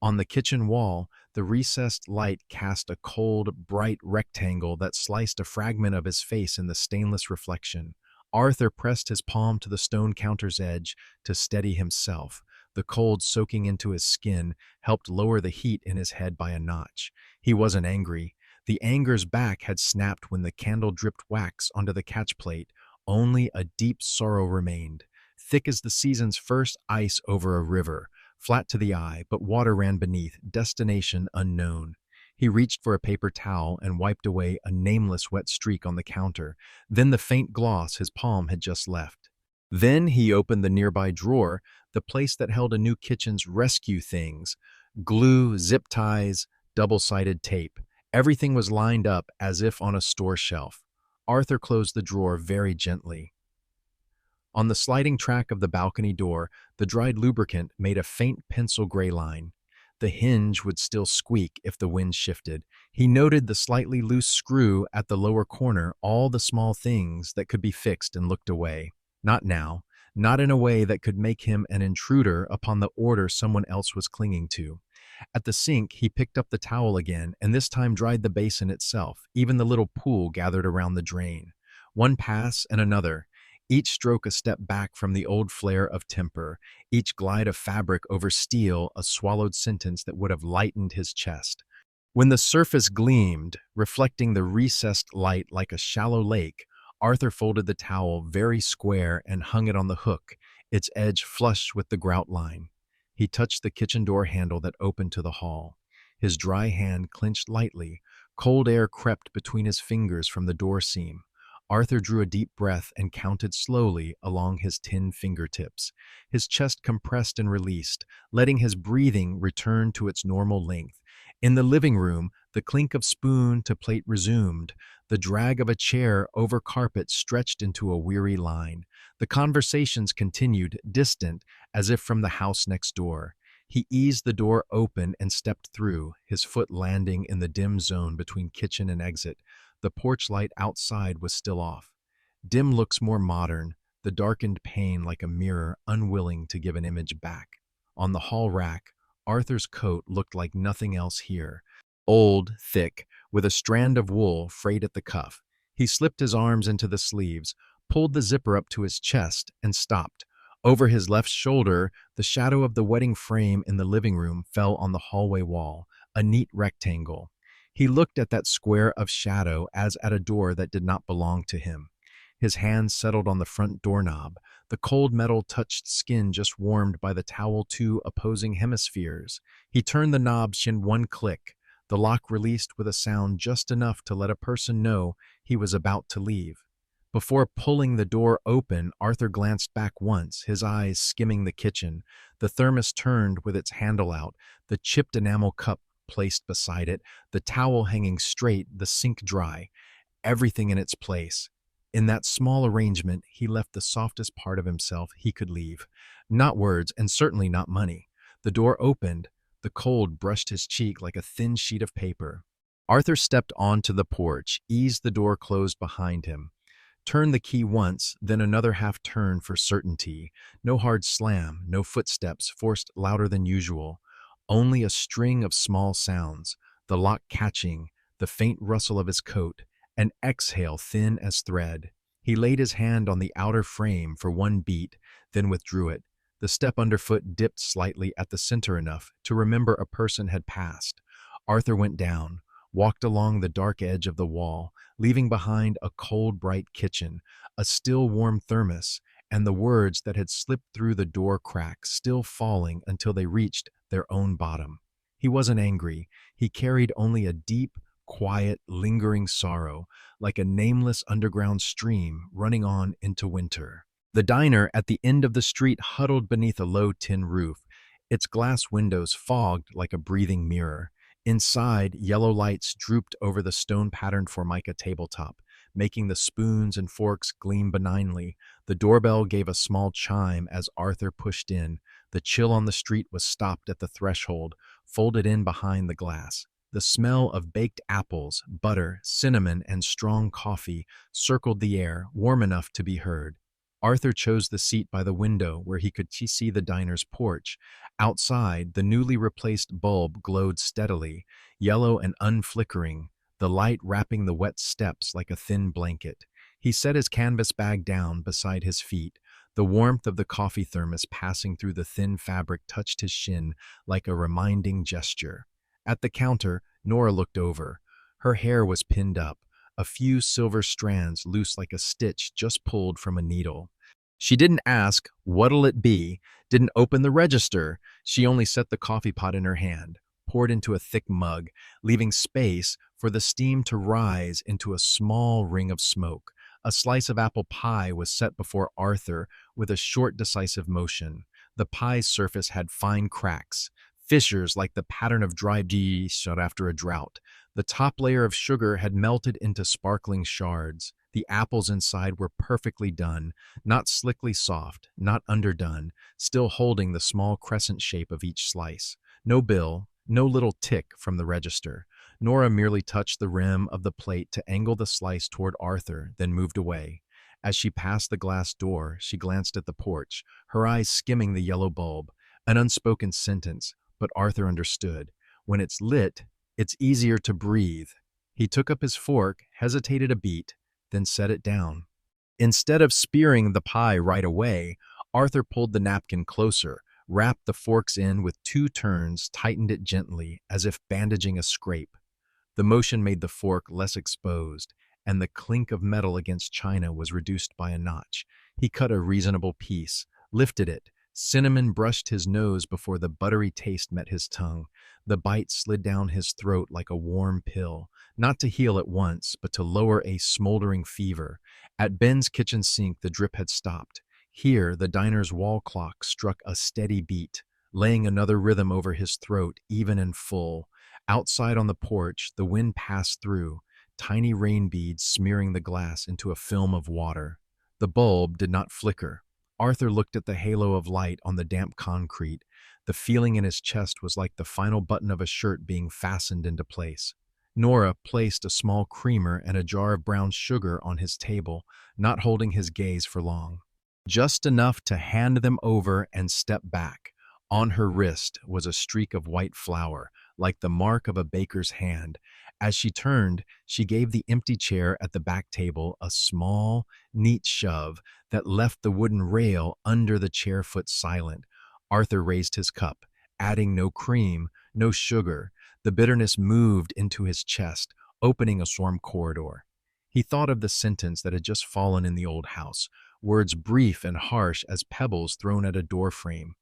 On the kitchen wall, the recessed light cast a cold, bright rectangle that sliced a fragment of his face in the stainless reflection. Arthur pressed his palm to the stone counter's edge to steady himself. The cold soaking into his skin helped lower the heat in his head by a notch. He wasn't angry. The anger's back had snapped when the candle dripped wax onto the catch plate. Only a deep sorrow remained, thick as the season's first ice over a river, flat to the eye, but water ran beneath, destination unknown. He reached for a paper towel and wiped away a nameless wet streak on the counter, then the faint gloss his palm had just left. Then he opened the nearby drawer, the place that held a new kitchen's rescue things: glue, zip ties, double-sided tape. Everything was lined up as if on a store shelf. Arthur closed the drawer very gently. On the sliding track of the balcony door, the dried lubricant made a faint pencil gray line. The hinge would still squeak if the wind shifted. He noted the slightly loose screw at the lower corner, all the small things that could be fixed, and looked away. Not now, not in a way that could make him an intruder upon the order someone else was clinging to. At the sink, he picked up the towel again, and this time dried the basin itself, even the little pool gathered around the drain. One pass and another, each stroke a step back from the old flare of temper, each glide of fabric over steel a swallowed sentence that would have lightened his chest. When the surface gleamed, reflecting the recessed light like a shallow lake, Arthur folded the towel very square and hung it on the hook, its edge flush with the grout line. He touched the kitchen door handle that opened to the hall. His dry hand clenched lightly. Cold air crept between his fingers from the door seam. Arthur drew a deep breath and counted slowly along his 10 fingertips. His chest compressed and released, letting his breathing return to its normal length. In the living room, the clink of spoon to plate resumed. The drag of a chair over carpet stretched into a weary line. The conversations continued, distant, as if from the house next door. He eased the door open and stepped through, his foot landing in the dim zone between kitchen and exit. The porch light outside was still off. Dim looks more modern, the darkened pane like a mirror unwilling to give an image back. On the hall rack, Arthur's coat looked like nothing else here. Old, thick, with a strand of wool frayed at the cuff. He slipped his arms into the sleeves, pulled the zipper up to his chest, and stopped. Over his left shoulder, the shadow of the wedding frame in the living room fell on the hallway wall, a neat rectangle. He looked at that square of shadow as at a door that did not belong to him. His hand settled on the front doorknob, the cold metal touched skin just warmed by the towel two opposing hemispheres. He turned the knob in one click. The lock released with a sound just enough to let a person know he was about to leave. Before pulling the door open, Arthur glanced back once, his eyes skimming the kitchen. The thermos turned with its handle out, the chipped enamel cup placed beside it, the towel hanging straight, the sink dry, everything in its place. In that small arrangement, he left the softest part of himself he could leave. Not words, and certainly not money. The door opened. The cold brushed his cheek like a thin sheet of paper. Arthur stepped onto the porch, eased the door closed behind him. Turned the key once, then another half turn for certainty. No hard slam, no footsteps forced louder than usual. Only a string of small sounds, the lock catching, the faint rustle of his coat, an exhale thin as thread. He laid his hand on the outer frame for one beat, then withdrew it. The step underfoot dipped slightly at the center enough to remember a person had passed. Arthur went down, walked along the dark edge of the wall, leaving behind a cold, bright kitchen, a still warm thermos, and the words that had slipped through the door crack still falling until they reached their own bottom. He wasn't angry. He carried only a deep, quiet, lingering sorrow, like a nameless underground stream running on into winter. The diner at the end of the street huddled beneath a low tin roof, its glass windows fogged like a breathing mirror. Inside, yellow lights drooped over the stone-patterned formica tabletop, making the spoons and forks gleam benignly. The doorbell gave a small chime as Arthur pushed in. The chill on the street was stopped at the threshold, folded in behind the glass. The smell of baked apples, butter, cinnamon, and strong coffee circled the air, warm enough to be heard. Arthur chose the seat by the window where he could see the diner's porch. Outside, the newly replaced bulb glowed steadily, yellow and unflickering, the light wrapping the wet steps like a thin blanket. He set his canvas bag down beside his feet. The warmth of the coffee thermos passing through the thin fabric touched his shin like a reminding gesture. At the counter, Nora looked over. Her hair was pinned up, a few silver strands loose like a stitch just pulled from a needle. She didn't ask, "What'll it be?" Didn't open the register. She only set the coffee pot in her hand, poured into a thick mug, leaving space for the steam to rise into a small ring of smoke. A slice of apple pie was set before Arthur with a short, decisive motion. The pie's surface had fine cracks, fissures like the pattern of dry shut after a drought. The top layer of sugar had melted into sparkling shards. The apples inside were perfectly done, not slickly soft, not underdone, still holding the small crescent shape of each slice. No bill, no little tick from the register. Nora merely touched the rim of the plate to angle the slice toward Arthur, then moved away. As she passed the glass door, she glanced at the porch, her eyes skimming the yellow bulb. An unspoken sentence, but Arthur understood. When it's lit, it's easier to breathe. He took up his fork, hesitated a beat, then set it down. Instead of spearing the pie right away, Arthur pulled the napkin closer, wrapped the forks in with 2 turns, tightened it gently, as if bandaging a scrape. The motion made the fork less exposed, and the clink of metal against china was reduced by a notch. He cut a reasonable piece, lifted it. Cinnamon brushed his nose before the buttery taste met his tongue. The bite slid down his throat like a warm pill, not to heal at once, but to lower a smoldering fever. At Ben's kitchen sink, the drip had stopped. Here, the diner's wall clock struck a steady beat, laying another rhythm over his throat, even and full. Outside on the porch, the wind passed through, tiny rain beads smearing the glass into a film of water. The bulb did not flicker. Arthur looked at the halo of light on the damp concrete. The feeling in his chest was like the final button of a shirt being fastened into place. Nora placed a small creamer and a jar of brown sugar on his table, not holding his gaze for long. Just enough to hand them over and step back. On her wrist was a streak of white flour, like the mark of a baker's hand. As she turned, she gave the empty chair at the back table a small, neat shove that left the wooden rail under the chair foot silent. Arthur raised his cup, adding no cream, no sugar. The bitterness moved into his chest, opening a storm corridor. He thought of the sentence that had just fallen in the old house, words brief and harsh as pebbles thrown at a doorframe.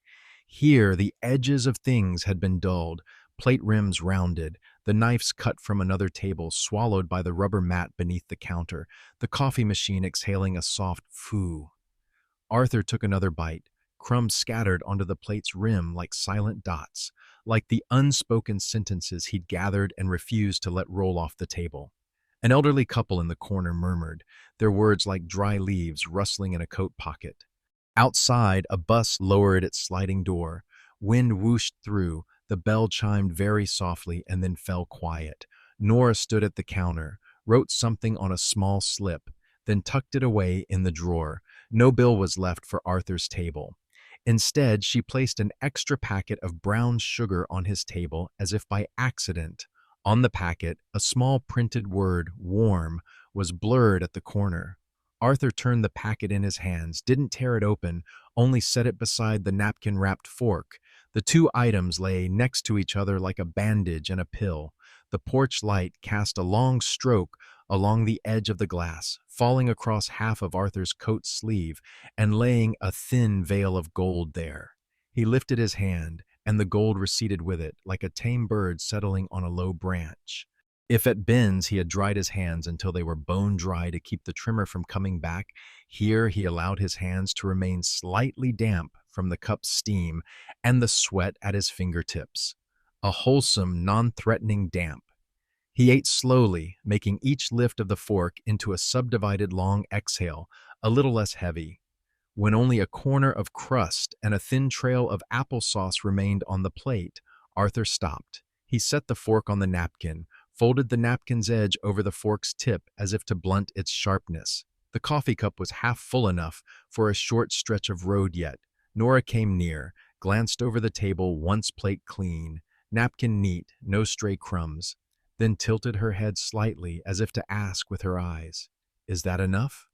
Here, the edges of things had been dulled, plate rims rounded, the knives cut from another table swallowed by the rubber mat beneath the counter, the coffee machine exhaling a soft foo. Arthur took another bite, crumbs scattered onto the plate's rim like silent dots, like the unspoken sentences he'd gathered and refused to let roll off the table. An elderly couple in the corner murmured, their words like dry leaves rustling in a coat pocket. Outside, a bus lowered its sliding door. Wind whooshed through. The bell chimed very softly and then fell quiet. Nora stood at the counter, wrote something on a small slip, then tucked it away in the drawer. No bill was left for Arthur's table. Instead, she placed an extra packet of brown sugar on his table as if by accident. On the packet, a small printed word, warm, was blurred at the corner. Arthur turned the packet in his hands, didn't tear it open, only set it beside the napkin-wrapped fork. The two items lay next to each other like a bandage and a pill. The porch light cast a long stroke along the edge of the glass, falling across half of Arthur's coat sleeve and laying a thin veil of gold there. He lifted his hand, and the gold receded with it, like a tame bird settling on a low branch. If at Ben's he had dried his hands until they were bone dry to keep the trimmer from coming back, here he allowed his hands to remain slightly damp from the cup's steam and the sweat at his fingertips. A wholesome, non-threatening damp. He ate slowly, making each lift of the fork into a subdivided long exhale, a little less heavy. When only a corner of crust and a thin trail of applesauce remained on the plate, Arthur stopped. He set the fork on the napkin, folded the napkin's edge over the fork's tip as if to blunt its sharpness. The coffee cup was half full enough for a short stretch of road yet. Nora came near, glanced over the table, once plate clean, napkin neat, no stray crumbs, then tilted her head slightly as if to ask with her eyes, "Is that enough?"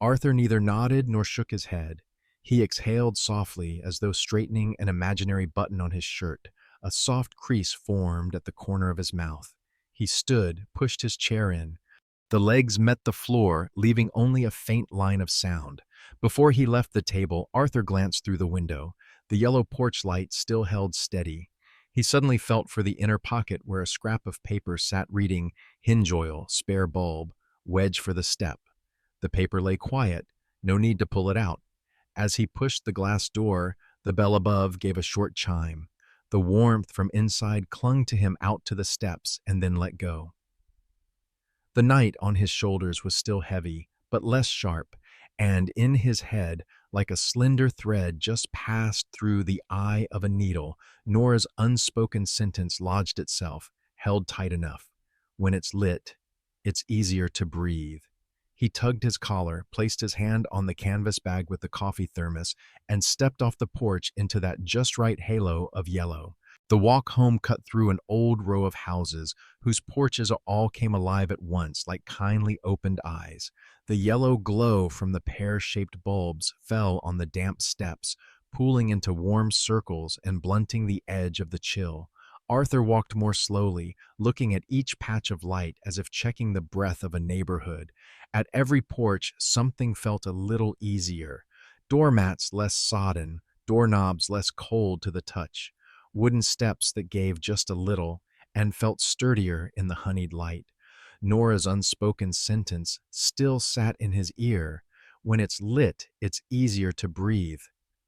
Arthur neither nodded nor shook his head. He exhaled softly as though straightening an imaginary button on his shirt. A soft crease formed at the corner of his mouth. He stood, pushed his chair in. The legs met the floor, leaving only a faint line of sound. Before he left the table, Arthur glanced through the window. The yellow porch light still held steady. He suddenly felt for the inner pocket where a scrap of paper sat reading, "Hinge oil, spare bulb, wedge for the step." The paper lay quiet, no need to pull it out. As he pushed the glass door, the bell above gave a short chime. The warmth from inside clung to him out to the steps and then let go. The night on his shoulders was still heavy, but less sharp, and in his head, like a slender thread just passed through the eye of a needle, Nora's unspoken sentence lodged itself, held tight enough. When it's lit, it's easier to breathe. He tugged his collar, placed his hand on the canvas bag with the coffee thermos, and stepped off the porch into that just right halo of yellow. The walk home cut through an old row of houses whose porches all came alive at once like kindly opened eyes. The yellow glow from the pear-shaped bulbs fell on the damp steps, pooling into warm circles and blunting the edge of the chill. Arthur walked more slowly, looking at each patch of light as if checking the breath of a neighborhood. At every porch, something felt a little easier. Doormats less sodden, doorknobs less cold to the touch, wooden steps that gave just a little and felt sturdier in the honeyed light. Nora's unspoken sentence still sat in his ear. When it's lit, it's easier to breathe.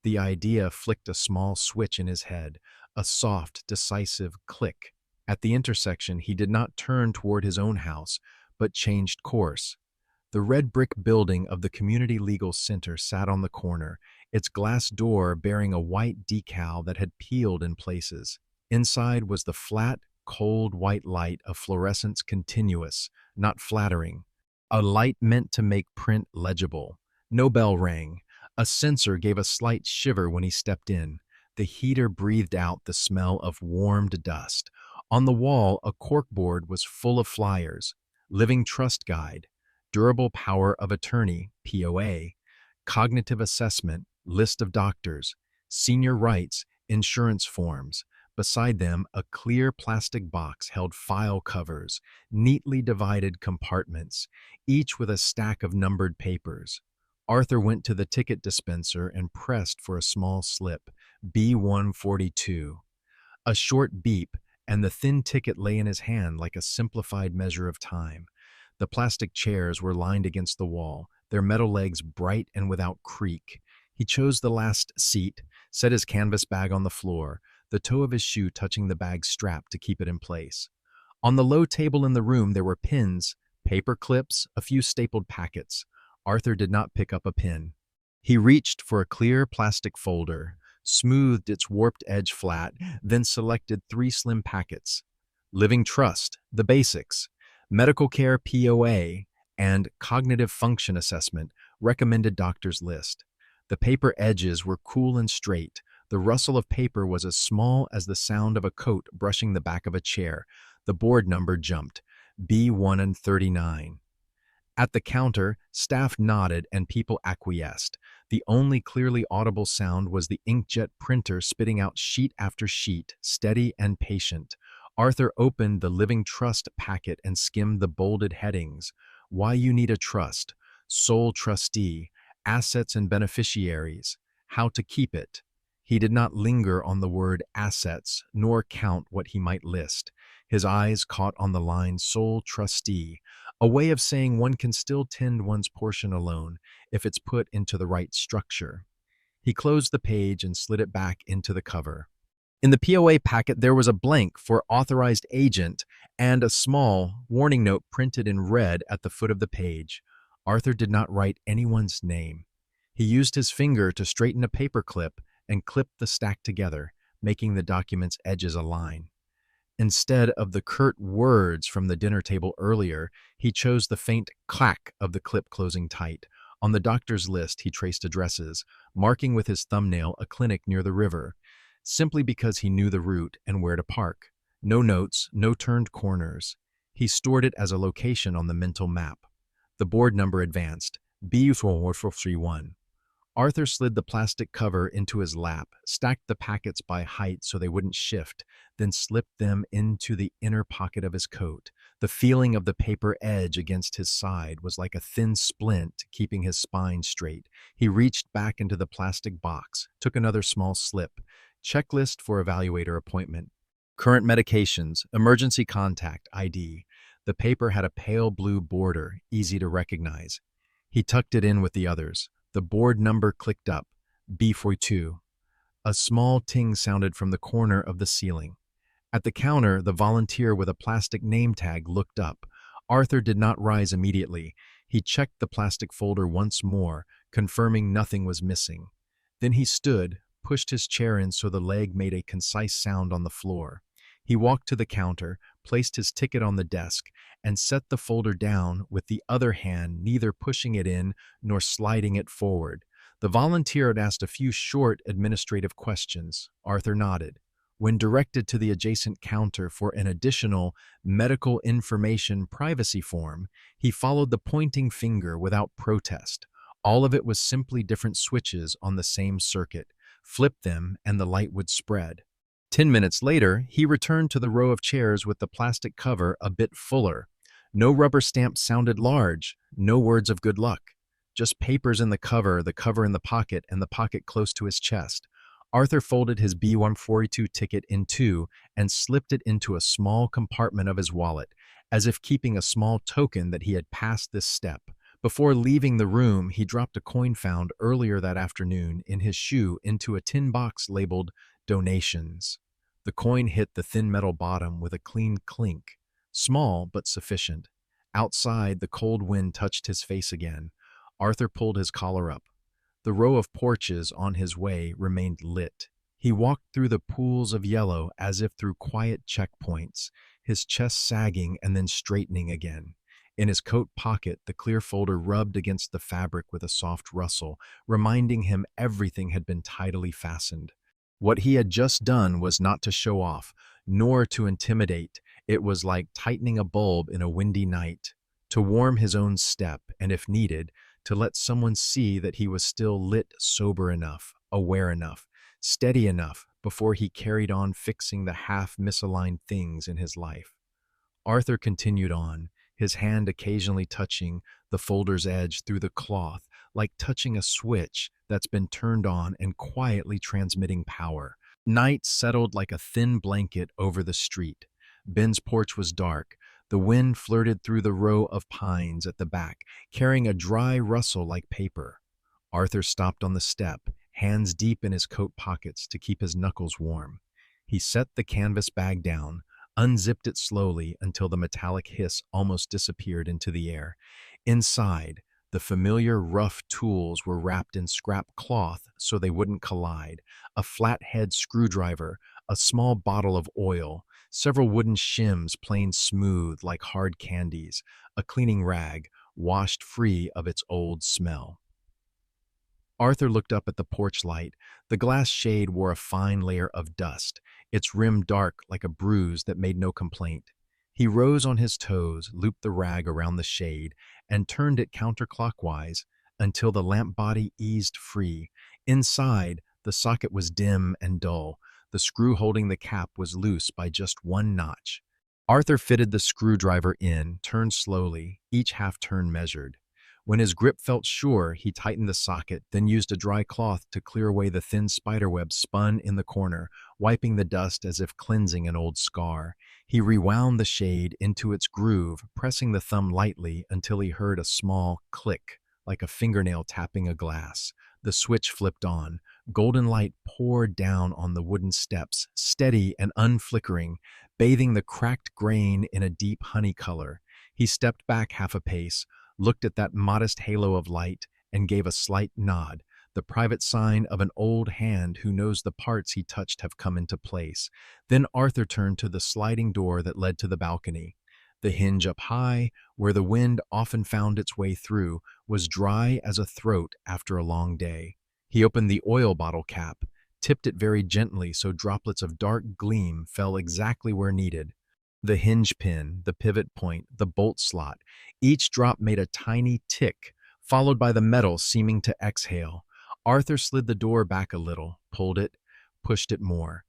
The idea flicked a small switch in his head, a soft, decisive click. At the intersection, he did not turn toward his own house, but changed course. The red brick building of the Community Legal Center sat on the corner, its glass door bearing a white decal that had peeled in places. Inside was the flat, cold white light of fluorescence continuous, not flattering. A light meant to make print legible. No bell rang. A sensor gave a slight shiver when he stepped in. The heater breathed out the smell of warmed dust. On the wall, a corkboard was full of flyers. Living Trust Guide, Durable Power of Attorney, POA, Cognitive Assessment, List of Doctors, Senior Rights, Insurance Forms, Beside them, a clear plastic box held file covers, neatly divided compartments, each with a stack of numbered papers. Arthur went to the ticket dispenser and pressed for a small slip, B142. A short beep, and the thin ticket lay in his hand like a simplified measure of time. The plastic chairs were lined against the wall, their metal legs bright and without creak. He chose the last seat, set his canvas bag on the floor, the toe of his shoe touching the bag's strap to keep it in place. On the low table in the room there were pins, paper clips, a few stapled packets. Arthur did not pick up a pin. He reached for a clear plastic folder, smoothed its warped edge flat, then selected 3 slim packets. Living Trust, the basics, Medical Care POA, and Cognitive Function Assessment, recommended doctor's list. The paper edges were cool and straight. The rustle of paper was as small as the sound of a coat brushing the back of a chair. The board number jumped, B139. At the counter, staff nodded and people acquiesced. The only clearly audible sound was the inkjet printer spitting out sheet after sheet, steady and patient. Arthur opened the Living Trust packet and skimmed the bolded headings. Why you need a trust, sole trustee, assets and beneficiaries, how to keep it. He did not linger on the word assets, nor count what he might list. His eyes caught on the line sole trustee, a way of saying one can still tend one's portion alone if it's put into the right structure. He closed the page and slid it back into the cover. In the POA packet, there was a blank for authorized agent and a small warning note printed in red at the foot of the page. Arthur did not write anyone's name. He used his finger to straighten a paper clip and clipped the stack together, making the document's edges align. Instead of the curt words from the dinner table earlier, he chose the faint clack of the clip closing tight. On the doctor's list, he traced addresses, marking with his thumbnail a clinic near the river, simply because he knew the route and where to park. No notes, no turned corners. He stored it as a location on the mental map. The board number advanced, B431. Arthur slid the plastic cover into his lap, stacked the packets by height so they wouldn't shift, then slipped them into the inner pocket of his coat. The feeling of the paper edge against his side was like a thin splint keeping his spine straight. He reached back into the plastic box, took another small slip. Checklist for evaluator appointment. Current medications, emergency contact, ID. The paper had a pale blue border, easy to recognize. He tucked it in with the others. The board number clicked up, B42. A small ting sounded from the corner of the ceiling. At the counter, the volunteer with a plastic name tag looked up. Arthur did not rise immediately. He checked the plastic folder once more, confirming nothing was missing. Then he stood, pushed his chair in so the leg made a concise sound on the floor. He walked to the counter, placed his ticket on the desk, and set the folder down with the other hand, neither pushing it in nor sliding it forward. The volunteer had asked a few short administrative questions. Arthur nodded. When directed to the adjacent counter for an additional medical information privacy form, he followed the pointing finger without protest. All of it was simply different switches on the same circuit. Flip them and the light would spread. 10 minutes later, he returned to the row of chairs with the plastic cover a bit fuller. No rubber stamp sounded large, no words of good luck. Just papers in the cover in the pocket, and the pocket close to his chest. Arthur folded his B142 ticket in two and slipped it into a small compartment of his wallet, as if keeping a small token that he had passed this step. Before leaving the room, he dropped a coin found earlier that afternoon in his shoe into a tin box labeled Donations. The coin hit the thin metal bottom with a clean clink, small but sufficient. Outside, the cold wind touched his face again. Arthur pulled his collar up. The row of porches on his way remained lit. He walked through the pools of yellow as if through quiet checkpoints, his chest sagging and then straightening again. In his coat pocket, the clear folder rubbed against the fabric with a soft rustle, reminding him everything had been tidily fastened. What he had just done was not to show off, nor to intimidate. It was like tightening a bulb in a windy night, to warm his own step, and if needed, to let someone see that he was still lit, sober enough, aware enough. steady enough before he carried on fixing the half-misaligned things in his life. Arthur continued on, his hand occasionally touching the folder's edge through the cloth, like touching a switch that's been turned on and quietly transmitting power. Night settled like a thin blanket over the street. Ben's porch was dark. The wind flirted through the row of pines at the back, carrying a dry rustle like paper. Arthur stopped on the step, hands deep in his coat pockets to keep his knuckles warm. He set the canvas bag down, unzipped it slowly until the metallic hiss almost disappeared into the air. Inside, the familiar rough tools were wrapped in scrap cloth so they wouldn't collide: a flathead screwdriver, a small bottle of oil, several wooden shims planed smooth like hard candies, a cleaning rag washed free of its old smell. Arthur looked up at the porch light. The glass shade wore a fine layer of dust, its rim dark like a bruise that made no complaint. He rose on his toes, looped the rag around the shade, and turned it counterclockwise until the lamp body eased free. Inside, the socket was dim and dull. The screw holding the cap was loose by just one notch. Arthur fitted the screwdriver in, turned slowly, each half-turn measured. When his grip felt sure, he tightened the socket, then used a dry cloth to clear away the thin spiderweb spun in the corner, wiping the dust as if cleansing an old scar. He rewound the shade into its groove, pressing the thumb lightly until he heard a small click, like a fingernail tapping a glass. The switch flipped on. Golden light poured down on the wooden steps, steady and unflickering, bathing the cracked grain in a deep honey color. He stepped back half a pace, looked at that modest halo of light, and gave a slight nod, the private sign of an old hand who knows the parts he touched have come into place. Then Arthur turned to the sliding door that led to the balcony. The hinge up high, where the wind often found its way through, was dry as a throat after a long day. He opened the oil bottle cap, tipped it very gently so droplets of dark gleam fell exactly where needed. The hinge pin, the pivot point, the bolt slot, each drop made a tiny tick, followed by the metal seeming to exhale. Arthur slid the door back a little, pulled it, pushed it more.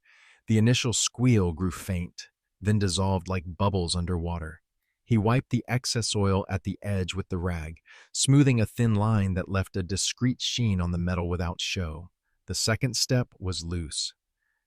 The initial squeal grew faint, then dissolved like bubbles underwater. He wiped the excess oil at the edge with the rag, smoothing a thin line that left a discreet sheen on the metal without show. The second step was loose.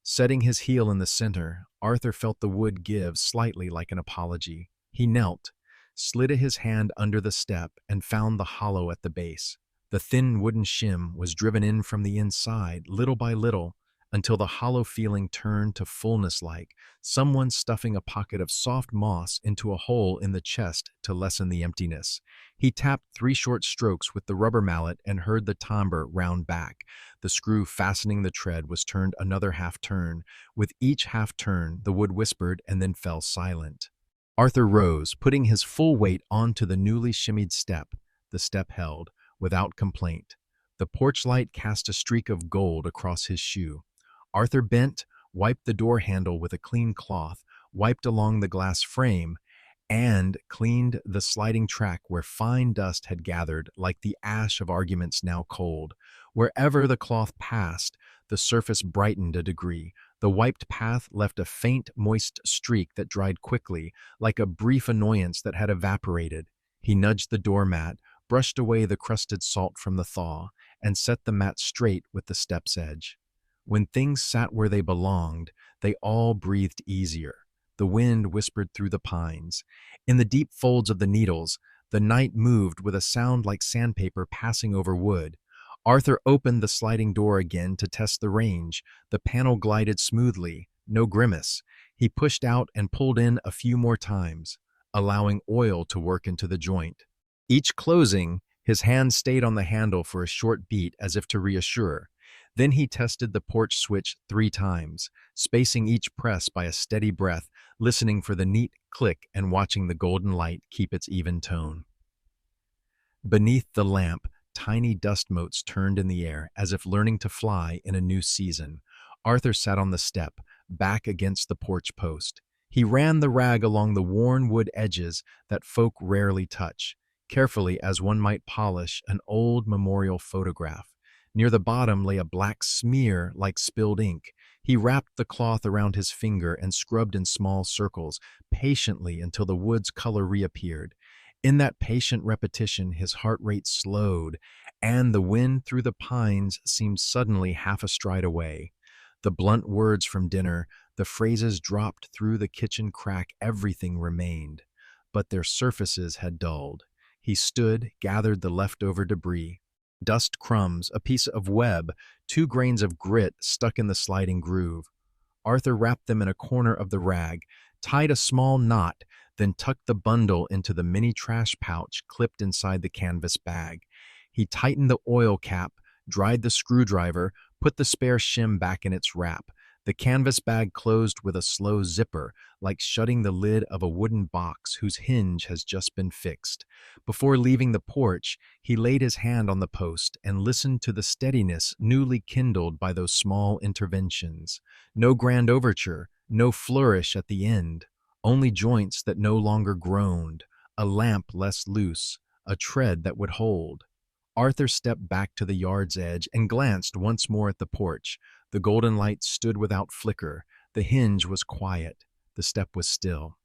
Setting his heel in the center, Arthur felt the wood give slightly like an apology. He knelt, slid his hand under the step, and found the hollow at the base. The thin wooden shim was driven in from the inside, little by little, until the hollow feeling turned to fullness like someone stuffing a pocket of soft moss into a hole in the chest to lessen the emptiness. He tapped 3 short strokes with the rubber mallet and heard the timbre round back. The screw fastening the tread was turned another half turn. With each half turn, the wood whispered and then fell silent. Arthur rose, putting his full weight onto the newly shimmied step. The step held, without complaint. The porch light cast a streak of gold across his shoe. Arthur bent, wiped the door handle with a clean cloth, wiped along the glass frame, and cleaned the sliding track where fine dust had gathered like the ash of arguments now cold. Wherever the cloth passed, the surface brightened a degree. The wiped path left a faint, moist streak that dried quickly, like a brief annoyance that had evaporated. He nudged the doormat, brushed away the crusted salt from the thaw, and set the mat straight with the step's edge. When things sat where they belonged, they all breathed easier. The wind whispered through the pines. In the deep folds of the needles, the night moved with a sound like sandpaper passing over wood. Arthur opened the sliding door again to test the range. The panel glided smoothly, no grimace. He pushed out and pulled in a few more times, allowing oil to work into the joint. Each closing, his hand stayed on the handle for a short beat as if to reassure. Then he tested the porch switch 3 times, spacing each press by a steady breath, listening for the neat click and watching the golden light keep its even tone. Beneath the lamp, tiny dust motes turned in the air, as if learning to fly in a new season. Arthur sat on the step, back against the porch post. He ran the rag along the worn wood edges that folk rarely touch, carefully as one might polish an old memorial photograph. Near the bottom lay a black smear like spilled ink. He wrapped the cloth around his finger and scrubbed in small circles, patiently until the wood's color reappeared. In that patient repetition, his heart rate slowed, and the wind through the pines seemed suddenly half a stride away. The blunt words from dinner, the phrases dropped through the kitchen crack, everything remained. But their surfaces had dulled. He stood, gathered the leftover debris. Dust crumbs, a piece of web, 2 grains of grit stuck in the sliding groove. Arthur wrapped them in a corner of the rag, tied a small knot, then tucked the bundle into the mini trash pouch clipped inside the canvas bag. He tightened the oil cap, dried the screwdriver, put the spare shim back in its wrap. The canvas bag closed with a slow zipper, like shutting the lid of a wooden box whose hinge has just been fixed. Before leaving the porch, he laid his hand on the post and listened to the steadiness newly kindled by those small interventions. No grand overture, no flourish at the end, only joints that no longer groaned, a lamp less loose, a tread that would hold. Arthur stepped back to the yard's edge and glanced once more at the porch. The golden light stood without flicker. The hinge was quiet. The step was still.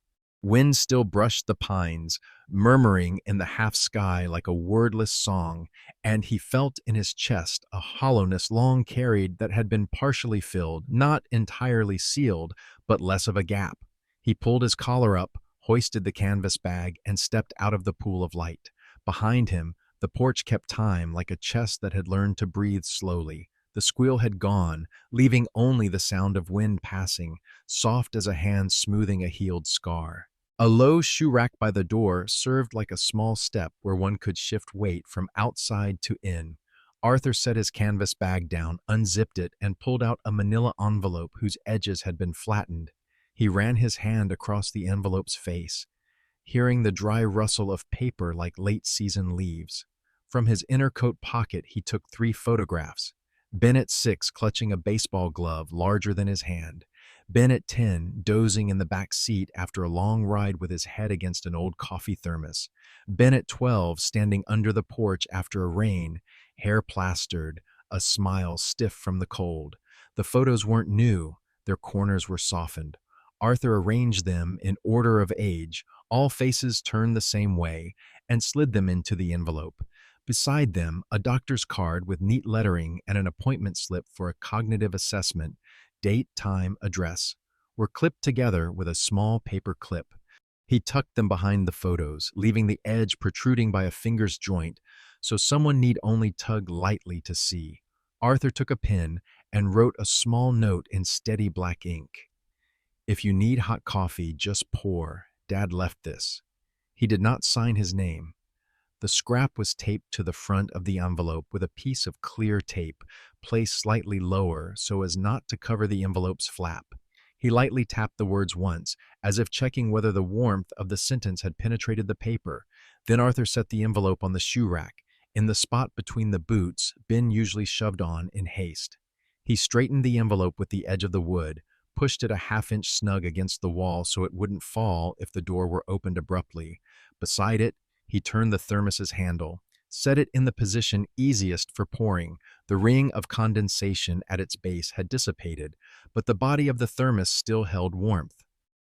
Wind still brushed the pines, murmuring in the half sky like a wordless song, and he felt in his chest a hollowness long carried that had been partially filled, not entirely sealed, but less of a gap. He pulled his collar up, hoisted the canvas bag, and stepped out of the pool of light. Behind him, the porch kept time like a chest that had learned to breathe slowly. The squeal had gone, leaving only the sound of wind passing, soft as a hand smoothing a healed scar. A low shoe rack by the door served like a small step where one could shift weight from outside to in. Arthur set his canvas bag down, unzipped it, and pulled out a manila envelope whose edges had been flattened. He ran his hand across the envelope's face, hearing the dry rustle of paper like late-season leaves. From his inner coat pocket, he took 3 photographs. Ben at 6, clutching a baseball glove larger than his hand. Ben at 10, dozing in the back seat after a long ride with his head against an old coffee thermos. Ben at 12, standing under the porch after a rain, hair plastered, a smile stiff from the cold. The photos weren't new. Their corners were softened. Arthur arranged them in order of age, all faces turned the same way, and slid them into the envelope. Beside them, a doctor's card with neat lettering and an appointment slip for a cognitive assessment, date, time, address, were clipped together with a small paper clip. He tucked them behind the photos, leaving the edge protruding by a finger's joint, so someone need only tug lightly to see. Arthur took a pen and wrote a small note in steady black ink. "If you need hot coffee, just pour. Dad left this." He did not sign his name. The scrap was taped to the front of the envelope with a piece of clear tape, placed slightly lower so as not to cover the envelope's flap. He lightly tapped the words once, as if checking whether the warmth of the sentence had penetrated the paper. Then Arthur set the envelope on the shoe rack, in the spot between the boots Ben usually shoved on in haste. He straightened the envelope with the edge of the wood, pushed it a half-inch snug against the wall so it wouldn't fall if the door were opened abruptly. Beside it, he turned the thermos's handle, set it in the position easiest for pouring. The ring of condensation at its base had dissipated, but the body of the thermos still held warmth.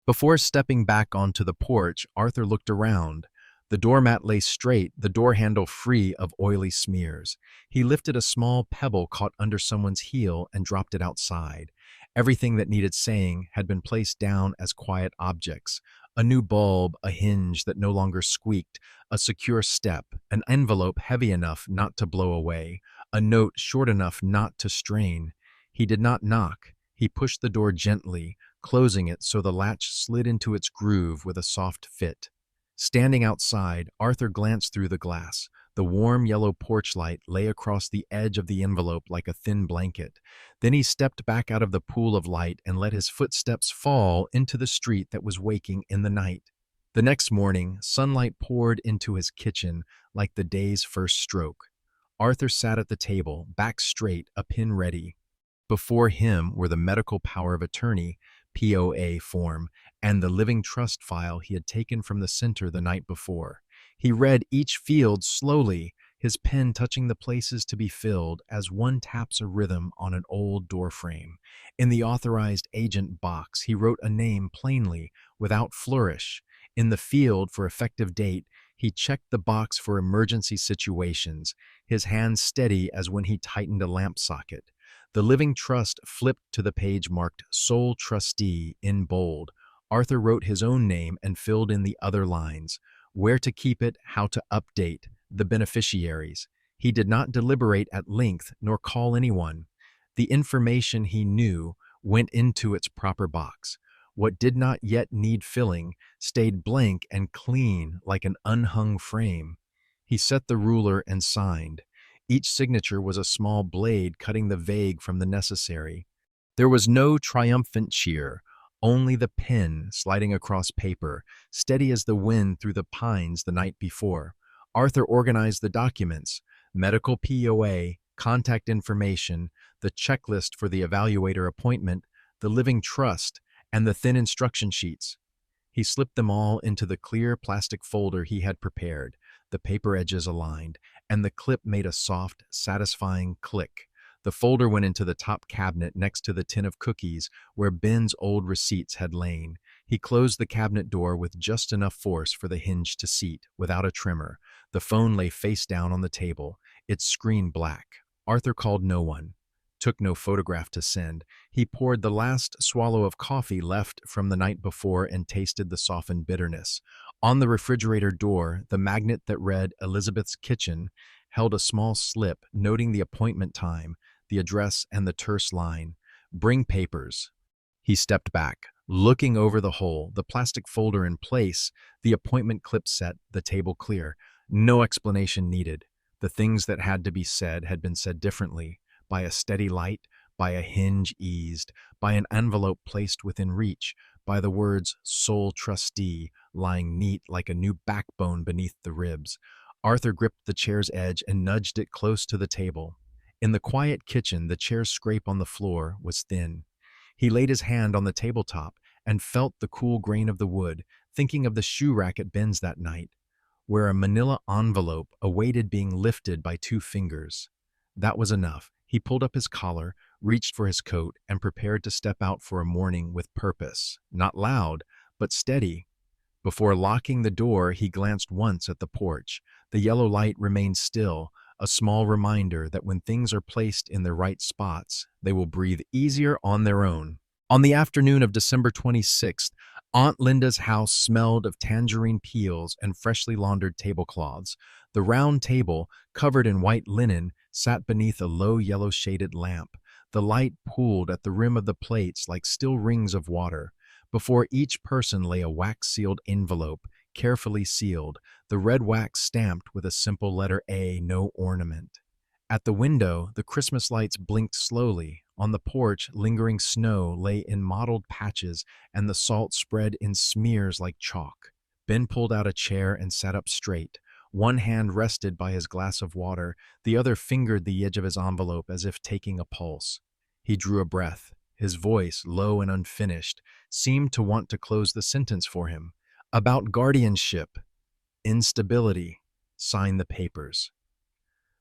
Before stepping back onto the porch, Arthur looked around. The doormat lay straight, the door handle free of oily smears. He lifted a small pebble caught under someone's heel and dropped it outside. Everything that needed saying had been placed down as quiet objects. A new bulb, a hinge that no longer squeaked, a secure step, an envelope heavy enough not to blow away, a note short enough not to strain. He did not knock. He pushed the door gently, closing it so the latch slid into its groove with a soft fit. Standing outside, Arthur glanced through the glass. The warm yellow porch light lay across the edge of the envelope like a thin blanket. Then he stepped back out of the pool of light and let his footsteps fall into the street that was waking in the night. The next morning, sunlight poured into his kitchen like the day's first stroke. Arthur sat at the table, back straight, a pen ready. Before him were the medical power of attorney, POA form, and the living trust file he had taken from the center the night before. He read each field slowly, his pen touching the places to be filled as one taps a rhythm on an old doorframe. In the authorized agent box, he wrote a name plainly, without flourish. In the field for effective date, he checked the box for emergency situations, his hand steady as when he tightened a lamp socket. The living trust flipped to the page marked Sole Trustee in bold. Arthur wrote his own name and filled in the other lines. Where to keep it, how to update the beneficiaries. He did not deliberate at length nor call anyone. The information he knew went into its proper box. What did not yet need filling stayed blank and clean like an unhung frame. He set the ruler and signed. Each signature was a small blade cutting the vague from the necessary. There was no triumphant cheer, only the pen sliding across paper, steady as the wind through the pines the night before. Arthur organized the documents, medical POA, contact information, the checklist for the evaluator appointment, the living trust, and the thin instruction sheets. He slipped them all into the clear plastic folder he had prepared, the paper edges aligned, and the clip made a soft, satisfying click. The folder went into the top cabinet next to the tin of cookies where Ben's old receipts had lain. He closed the cabinet door with just enough force for the hinge to seat, without a tremor. The phone lay face down on the table, its screen black. Arthur called no one, took no photograph to send. He poured the last swallow of coffee left from the night before and tasted the softened bitterness. On the refrigerator door, the magnet that read Elizabeth's Kitchen held a small slip noting the appointment time, the address, and the terse line, "Bring papers." He stepped back, looking over the hole, the plastic folder in place, the appointment clip set, the table clear. No explanation needed. The things that had to be said had been said differently, by a steady light, by a hinge eased, by an envelope placed within reach, by the words "Sole Trustee" lying neat like a new backbone beneath the ribs. Arthur gripped the chair's edge and nudged it close to the table. In the quiet kitchen, the chair's scrape on the floor was thin. He laid his hand on the tabletop and felt the cool grain of the wood, thinking of the shoe rack at Ben's that night, where a manila envelope awaited being lifted by two fingers. That was enough. He pulled up his collar, reached for his coat, and prepared to step out for a morning with purpose. Not loud, but steady. Before locking the door, he glanced once at the porch. The yellow light remained still, a small reminder that when things are placed in their right spots, they will breathe easier on their own. On the afternoon of December 26th, Aunt Linda's house smelled of tangerine peels and freshly laundered tablecloths. The round table, covered in white linen, sat beneath a low yellow-shaded lamp. The light pooled at the rim of the plates like still rings of water. Before each person lay a wax-sealed envelope, carefully sealed, the red wax stamped with a simple letter A, no ornament. At the window, the Christmas lights blinked slowly. On the porch, lingering snow lay in mottled patches, and the salt spread in smears like chalk. Ben pulled out a chair and sat up straight. One hand rested by his glass of water, the other fingered the edge of his envelope as if taking a pulse. He drew a breath. His voice, low and unfinished, seemed to want to close the sentence for him. About guardianship, instability, sign the papers.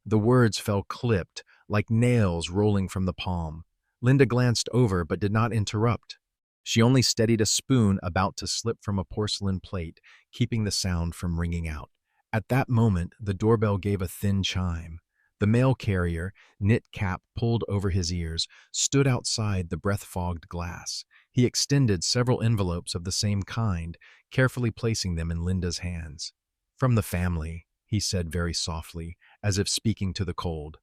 The words fell clipped, like nails rolling from the palm. Linda glanced over but did not interrupt. She only steadied a spoon about to slip from a porcelain plate, keeping the sound from ringing out. At that moment, the doorbell gave a thin chime. The mail carrier, knit cap pulled over his ears, stood outside the breath-fogged glass. He extended several envelopes of the same kind, carefully placing them in Linda's hands. "From the family," he said very softly, as if speaking to the cold.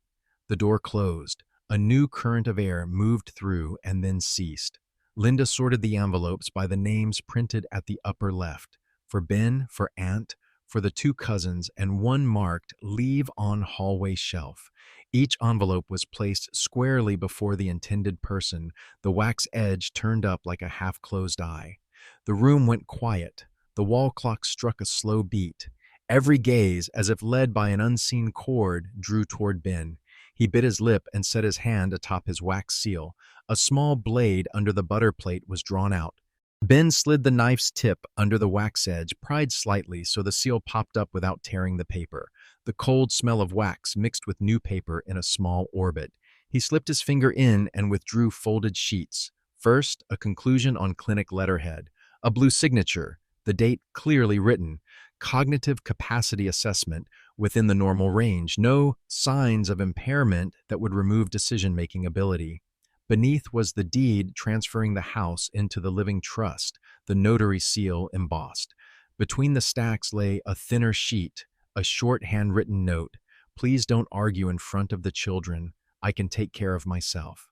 The door closed. A new current of air moved through and then ceased. Linda sorted the envelopes by the names printed at the upper left. For Ben, for Aunt, for the two cousins, and one marked "Leave on hallway shelf." Each envelope was placed squarely before the intended person, the wax edge turned up like a half-closed eye. The room went quiet. The wall clock struck a slow beat. Every gaze, as if led by an unseen cord, drew toward Ben. He bit his lip and set his hand atop his wax seal. A small blade under the butter plate was drawn out. Ben slid the knife's tip under the wax edge, pried slightly so the seal popped up without tearing the paper. the cold smell of wax mixed with new paper in a small orbit. He slipped his finger in and withdrew folded sheets. First, a conclusion on clinic letterhead, a blue signature, the date clearly written, cognitive capacity assessment within the normal range, no signs of impairment that would remove decision-making ability. Beneath was the deed transferring the house into the living trust, the notary seal embossed. Between the stacks lay a thinner sheet, a short handwritten note. Please don't argue in front of the children. I can take care of myself.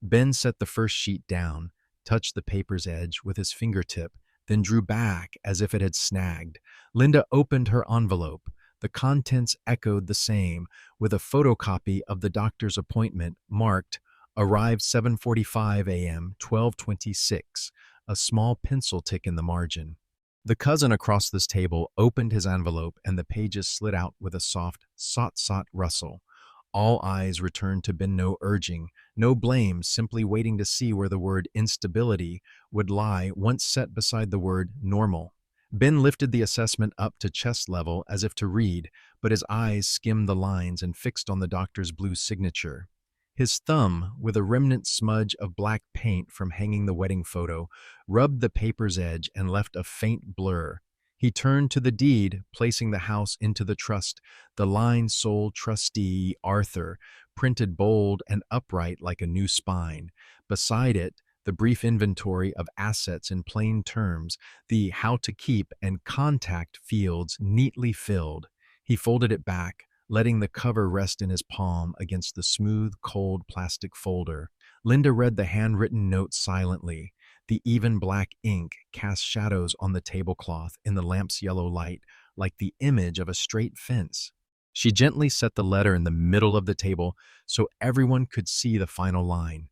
Ben set the first sheet down, touched the paper's edge with his fingertip, then drew back as if it had snagged. Linda opened her envelope. The contents echoed the same, with a photocopy of the doctor's appointment marked "Arrived 7:45 a.m., 12:26," a small pencil tick in the margin. The cousin across this table opened his envelope and the pages slid out with a soft sot-sot rustle. All eyes returned to Ben, no urging, no blame, simply waiting to see where the word instability would lie once set beside the word normal. Ben lifted the assessment up to chest level as if to read, but his eyes skimmed the lines and fixed on the doctor's blue signature. His thumb, with a remnant smudge of black paint from hanging the wedding photo, rubbed the paper's edge and left a faint blur. He turned to the deed, placing the house into the trust, the line "Sole Trustee Arthur," printed bold and upright like a new spine. Beside it, the brief inventory of assets in plain terms, the "how to keep" and "contact" fields neatly filled. He folded it back, letting the cover rest in his palm against the smooth, cold plastic folder. Linda read the handwritten note silently. The even black ink cast shadows on the tablecloth in the lamp's yellow light, like the image of a straight fence. She gently set the letter in the middle of the table so everyone could see the final line.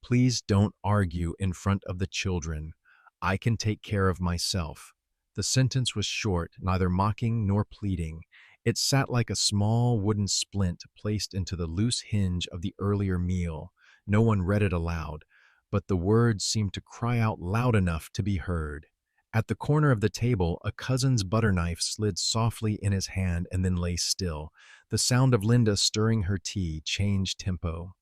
Please don't argue in front of the children. I can take care of myself. The sentence was short, neither mocking nor pleading. It sat like a small wooden splint placed into the loose hinge of the earlier meal. No one read it aloud, but the words seemed to cry out loud enough to be heard. At the corner of the table, a cousin's butter knife slid softly in his hand and then lay still. The sound of Linda stirring her tea changed tempo.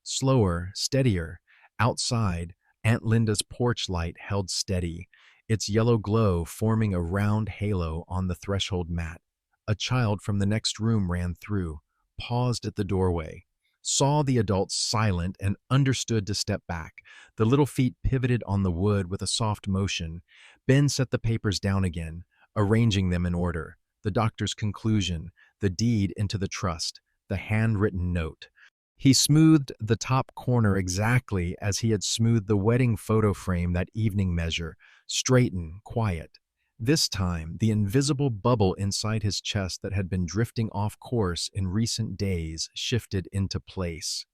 Slower, steadier. Outside, Aunt Linda's porch light held steady, its yellow glow forming a round halo on the threshold mat. A child from the next room ran through, paused at the doorway, saw the adults silent and understood to step back. The little feet pivoted on the wood with a soft motion. Ben set the papers down again, arranging them in order. The doctor's conclusion, the deed into the trust, the handwritten note. He smoothed the top corner exactly as he had smoothed the wedding photo frame that evening measure, straighten, quiet. This time, the invisible bubble inside his chest that had been drifting off course in recent days shifted into place.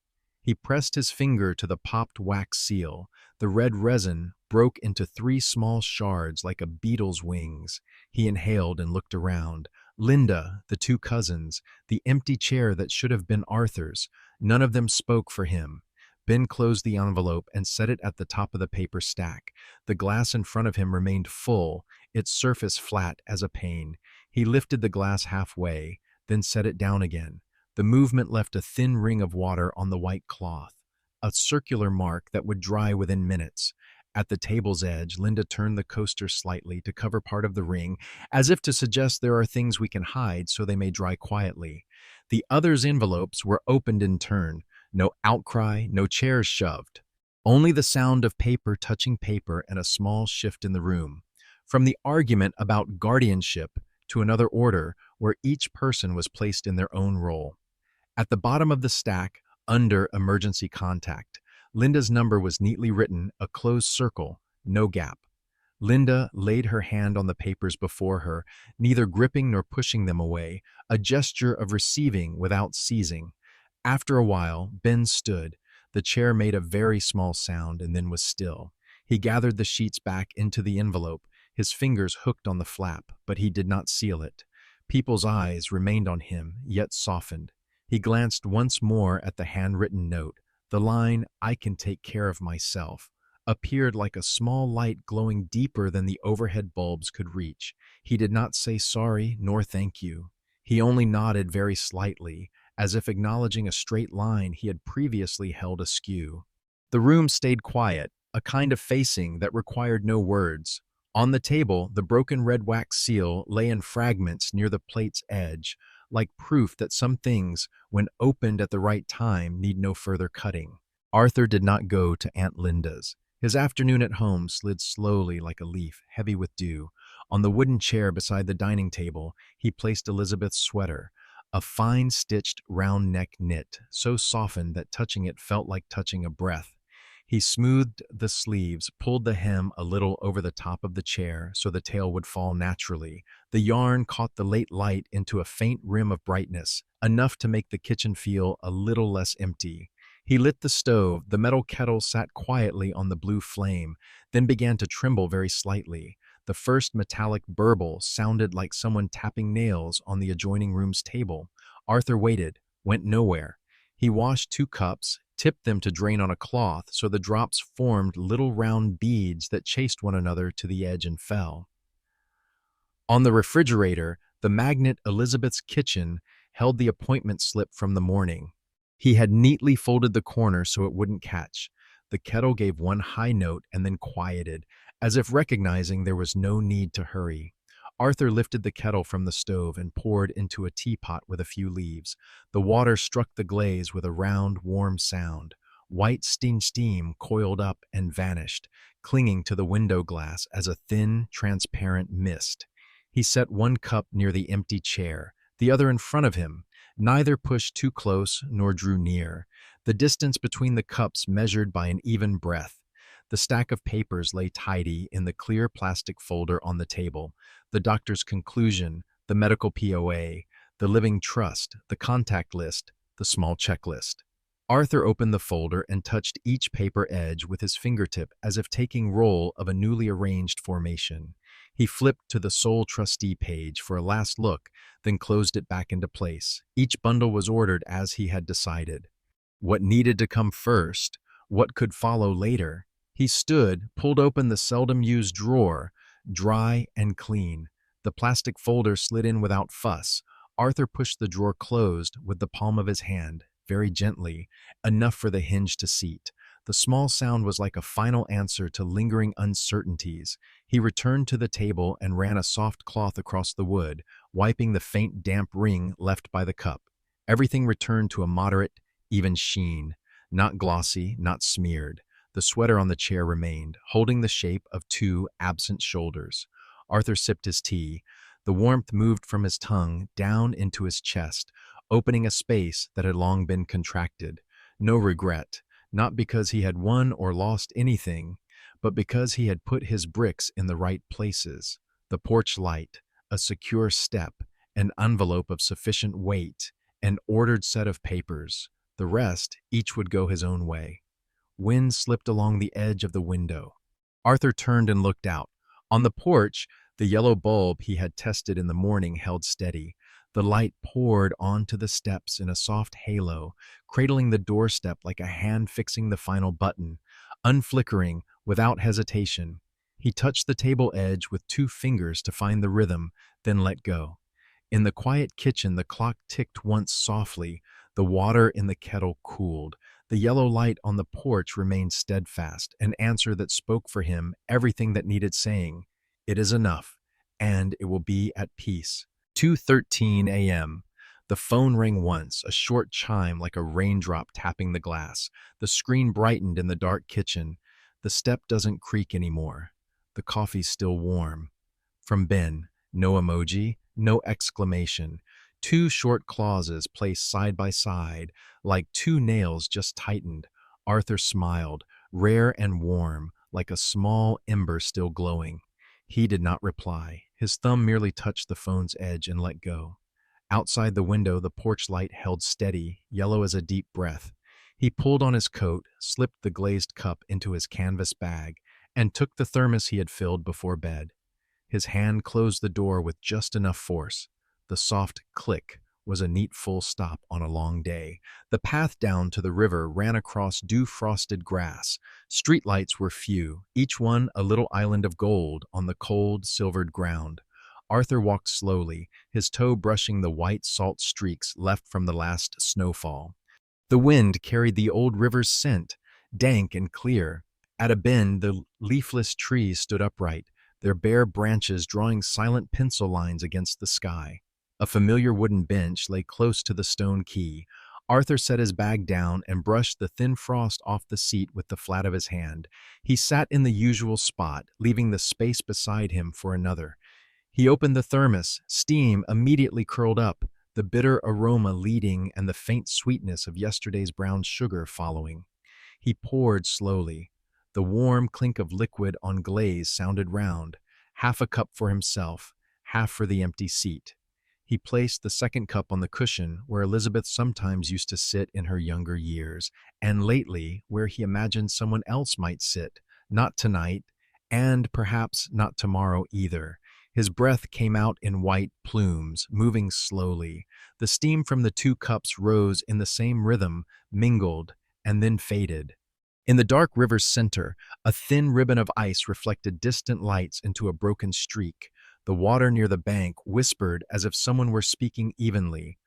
He pressed his finger to the popped wax seal. The red resin broke into 3 small shards like a beetle's wings. He inhaled and looked around. Linda, the 2 cousins, the empty chair that should have been Arthur's. None of them spoke for him. Ben closed the envelope and set it at the top of the paper stack. The glass in front of him remained full, its surface flat as a pane. He lifted the glass halfway, then set it down again. The movement left a thin ring of water on the white cloth, a circular mark that would dry within minutes. At the table's edge, Linda turned the coaster slightly to cover part of the ring, as if to suggest there are things we can hide so they may dry quietly. The others' envelopes were opened in turn. No outcry, no chairs shoved. Only the sound of paper touching paper and a small shift in the room. From the argument about guardianship to another order where each person was placed in their own role. At the bottom of the stack, under emergency contact, Linda's number was neatly written, a closed circle, no gap. Linda laid her hand on the papers before her, neither gripping nor pushing them away, a gesture of receiving without seizing. After a while, Ben stood. The chair made a very small sound and then was still. He gathered the sheets back into the envelope, his fingers hooked on the flap, but he did not seal it. People's eyes remained on him, yet softened. He glanced once more at the handwritten note. The line, "I can take care of myself," appeared like a small light glowing deeper than the overhead bulbs could reach. He did not say sorry nor thank you. He only nodded very slightly, as if acknowledging a straight line he had previously held askew. The room stayed quiet, a kind of facing that required no words. On the table, the broken red wax seal lay in fragments near the plate's edge, like proof that some things, when opened at the right time, need no further cutting. Arthur did not go to Aunt Linda's. His afternoon at home slid slowly like a leaf, heavy with dew. On the wooden chair beside the dining table, he placed Elizabeth's sweater, a fine stitched round neck knit, so softened that touching it felt like touching a breath. He smoothed the sleeves, pulled the hem a little over the top of the chair so the tail would fall naturally. The yarn caught the late light into a faint rim of brightness, enough to make the kitchen feel a little less empty. He lit the stove. The metal kettle sat quietly on the blue flame, then began to tremble very slightly. The first metallic burble sounded like someone tapping nails on the adjoining room's table. Arthur waited, went nowhere. He washed 2 cups, tipped them to drain on a cloth so the drops formed little round beads that chased one another to the edge and fell. On the refrigerator, the magnet Elizabeth's kitchen held the appointment slip from the morning. He had neatly folded the corner so it wouldn't catch. The kettle gave one high note and then quieted, as if recognizing there was no need to hurry. Arthur lifted the kettle from the stove and poured into a teapot with a few leaves. The water struck the glaze with a round, warm sound. White steam coiled up and vanished, clinging to the window glass as a thin, transparent mist. He set 1 cup near the empty chair, the other in front of him. Neither pushed too close nor drew near. The distance between the cups measured by an even breath. The stack of papers lay tidy in the clear plastic folder on the table. The doctor's conclusion, the medical POA, the living trust, the contact list, the small checklist. Arthur opened the folder and touched each paper edge with his fingertip as if taking roll of a newly arranged formation. He flipped to the sole trustee page for a last look, then closed it back into place. Each bundle was ordered as he had decided. What needed to come first? What could follow later? He stood, pulled open the seldom-used drawer, dry and clean. The plastic folder slid in without fuss. Arthur pushed the drawer closed with the palm of his hand, very gently, enough for the hinge to seat. The small sound was like a final answer to lingering uncertainties. He returned to the table and ran a soft cloth across the wood, wiping the faint damp ring left by the cup. Everything returned to a moderate, even sheen, not glossy, not smeared. The sweater on the chair remained, holding the shape of 2 absent shoulders. Arthur sipped his tea. The warmth moved from his tongue down into his chest, opening a space that had long been contracted. No regret, not because he had won or lost anything, but because he had put his bricks in the right places. The porch light, a secure step, an envelope of sufficient weight, an ordered set of papers. The rest, each would go his own way. Wind slipped along the edge of the window. Arthur turned and looked out. On the porch, the yellow bulb he had tested in the morning held steady. The light poured onto the steps in a soft halo, cradling the doorstep like a hand fixing the final button. Unflickering, without hesitation, he touched the table edge with 2 fingers to find the rhythm, then let go. In the quiet kitchen, the clock ticked once softly. The water in the kettle cooled. The yellow light on the porch remained steadfast, an answer that spoke for him everything that needed saying. It is enough, and it will be at peace. 2:13 a.m. The phone rang once, a short chime like a raindrop tapping the glass. The screen brightened in the dark kitchen. The step doesn't creak anymore. The coffee's still warm. From Ben, no emoji, no exclamation. 2 short clauses placed side by side, like 2 nails just tightened. Arthur smiled, rare and warm, like a small ember still glowing. He did not reply. His thumb merely touched the phone's edge and let go. Outside the window, the porch light held steady, yellow as a deep breath. He pulled on his coat, slipped the glazed cup into his canvas bag, and took the thermos he had filled before bed. His hand closed the door with just enough force. The soft click was a neat full stop on a long day. The path down to the river ran across dew-frosted grass. Streetlights were few, each one a little island of gold on the cold, silvered ground. Arthur walked slowly, his toe brushing the white salt streaks left from the last snowfall. The wind carried the old river's scent, dank and clear. At a bend, the leafless trees stood upright, their bare branches drawing silent pencil lines against the sky. A familiar wooden bench lay close to the stone quay. Arthur set his bag down and brushed the thin frost off the seat with the flat of his hand. He sat in the usual spot, leaving the space beside him for another. He opened the thermos, steam immediately curled up, the bitter aroma leading and the faint sweetness of yesterday's brown sugar following. He poured slowly. The warm clink of liquid on glaze sounded round, half a cup for himself, half for the empty seat. He placed the second cup on the cushion where Elizabeth sometimes used to sit in her younger years, and lately where he imagined someone else might sit, not tonight, and perhaps not tomorrow either. His breath came out in white plumes, moving slowly. The steam from the two cups rose in the same rhythm, mingled, and then faded. In the dark river's center, a thin ribbon of ice reflected distant lights into a broken streak. The water near the bank whispered as if someone were speaking evenly.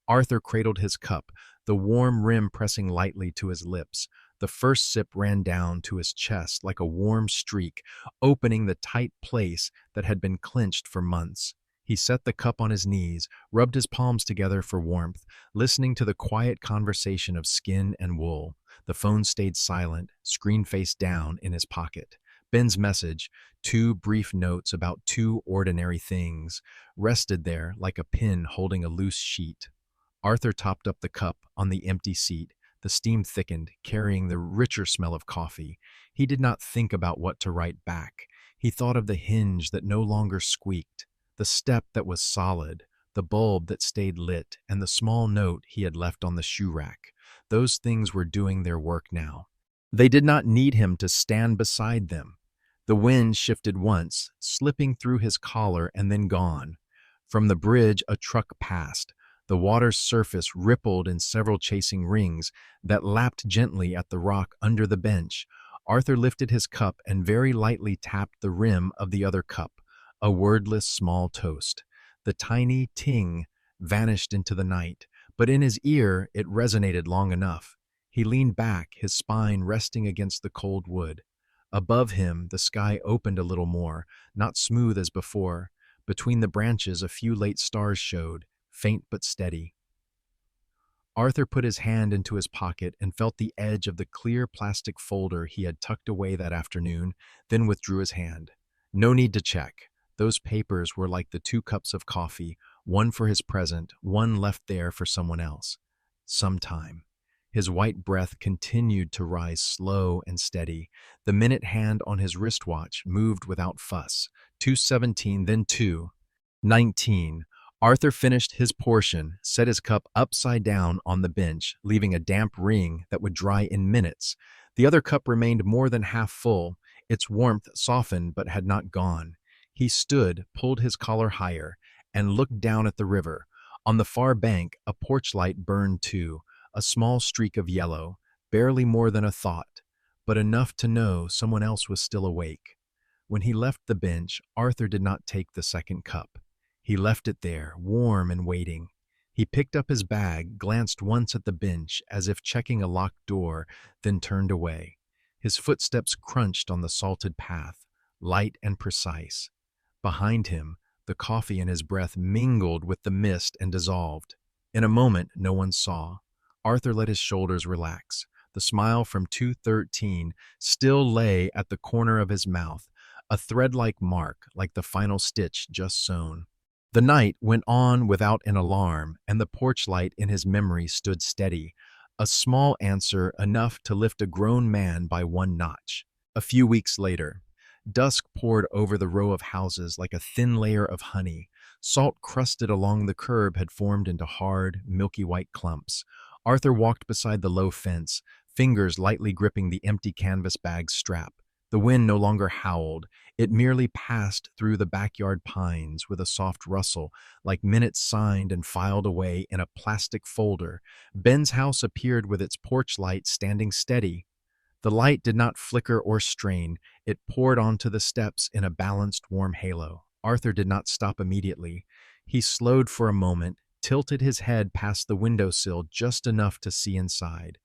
Arthur cradled his cup, the warm rim pressing lightly to his lips. The first sip ran down to his chest like a warm streak, opening the tight place that had been clenched for months. He set the cup on his knees, rubbed his palms together for warmth, listening to the quiet conversation of skin and wool. The phone stayed silent, screen face down in his pocket. Ben's message, two brief notes about two ordinary things, rested there like a pin holding a loose sheet. Arthur topped up the cup on the empty seat. The steam thickened, carrying the richer smell of coffee. He did not think about what to write back. He thought of the hinge that no longer squeaked, the step that was solid, the bulb that stayed lit, and the small note he had left on the shoe rack. Those things were doing their work now. They did not need him to stand beside them. The wind shifted once, slipping through his collar and then gone. From the bridge, a truck passed. The water's surface rippled in several chasing rings that lapped gently at the rock under the bench. Arthur lifted his cup and very lightly tapped the rim of the other cup, a wordless small toast. The tiny ting vanished into the night, but in his ear it resonated long enough. He leaned back, his spine resting against the cold wood. Above him, the sky opened a little more, not smooth as before. Between the branches, a few late stars showed, faint but steady. Arthur put his hand into his pocket and felt the edge of the clear plastic folder he had tucked away that afternoon, then withdrew his hand. No need to check. Those papers were like the two cups of coffee, one for his present, one left there for someone else. Sometime. His white breath continued to rise slow and steady. The minute hand on his wristwatch moved without fuss. 2:17, then 2:19. Arthur finished his portion, set his cup upside down on the bench, leaving a damp ring that would dry in minutes. The other cup remained more than half full. Its warmth softened but had not gone. He stood, pulled his collar higher, and looked down at the river. On the far bank, a porch light burned too, a small streak of yellow, barely more than a thought, but enough to know someone else was still awake. When he left the bench, Arthur did not take the second cup. He left it there, warm and waiting. He picked up his bag, glanced once at the bench as if checking a locked door, then turned away. His footsteps crunched on the salted path, light and precise. Behind him, the coffee in his breath mingled with the mist and dissolved. In a moment, no one saw. Arthur let his shoulders relax. The smile from 2:13 still lay at the corner of his mouth, a thread-like mark, like the final stitch just sewn. The night went on without an alarm, and the porch light in his memory stood steady, a small answer enough to lift a grown man by one notch. A few weeks later, dusk poured over the row of houses like a thin layer of honey. Salt crusted along the curb had formed into hard, milky white clumps. Arthur walked beside the low fence, fingers lightly gripping the empty canvas bag's strap. The wind no longer howled. It merely passed through the backyard pines with a soft rustle, like minutes signed and filed away in a plastic folder. Ben's house appeared with its porch light standing steady. The light did not flicker or strain. It poured onto the steps in a balanced, warm halo. Arthur did not stop immediately. He slowed for a moment, tilted his head past the windowsill just enough to see inside.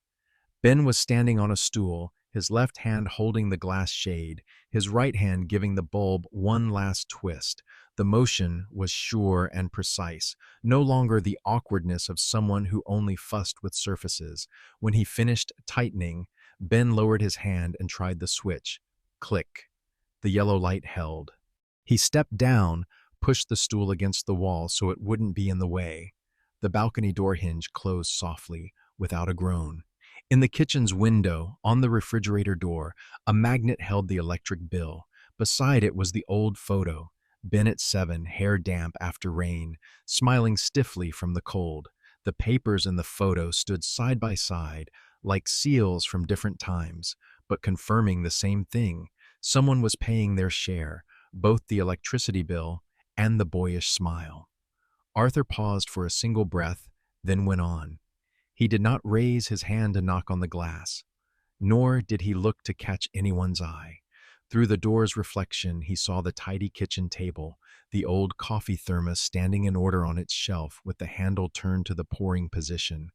Ben was standing on a stool, his left hand holding the glass shade, his right hand giving the bulb one last twist. The motion was sure and precise, no longer the awkwardness of someone who only fussed with surfaces. When he finished tightening, Ben lowered his hand and tried the switch. Click. The yellow light held. He stepped down, pushed the stool against the wall so it wouldn't be in the way. The balcony door hinge closed softly, without a groan. In the kitchen's window, on the refrigerator door, a magnet held the electric bill. Beside it was the old photo. Ben at 7, hair damp after rain, smiling stiffly from the cold. The papers in the photo stood side by side, like seals from different times, but confirming the same thing. Someone was paying their share, both the electricity bill and the boyish smile. Arthur paused for a single breath, then went on. He did not raise his hand to knock on the glass, nor did he look to catch anyone's eye. Through the door's reflection, he saw the tidy kitchen table, the old coffee thermos standing in order on its shelf with the handle turned to the pouring position.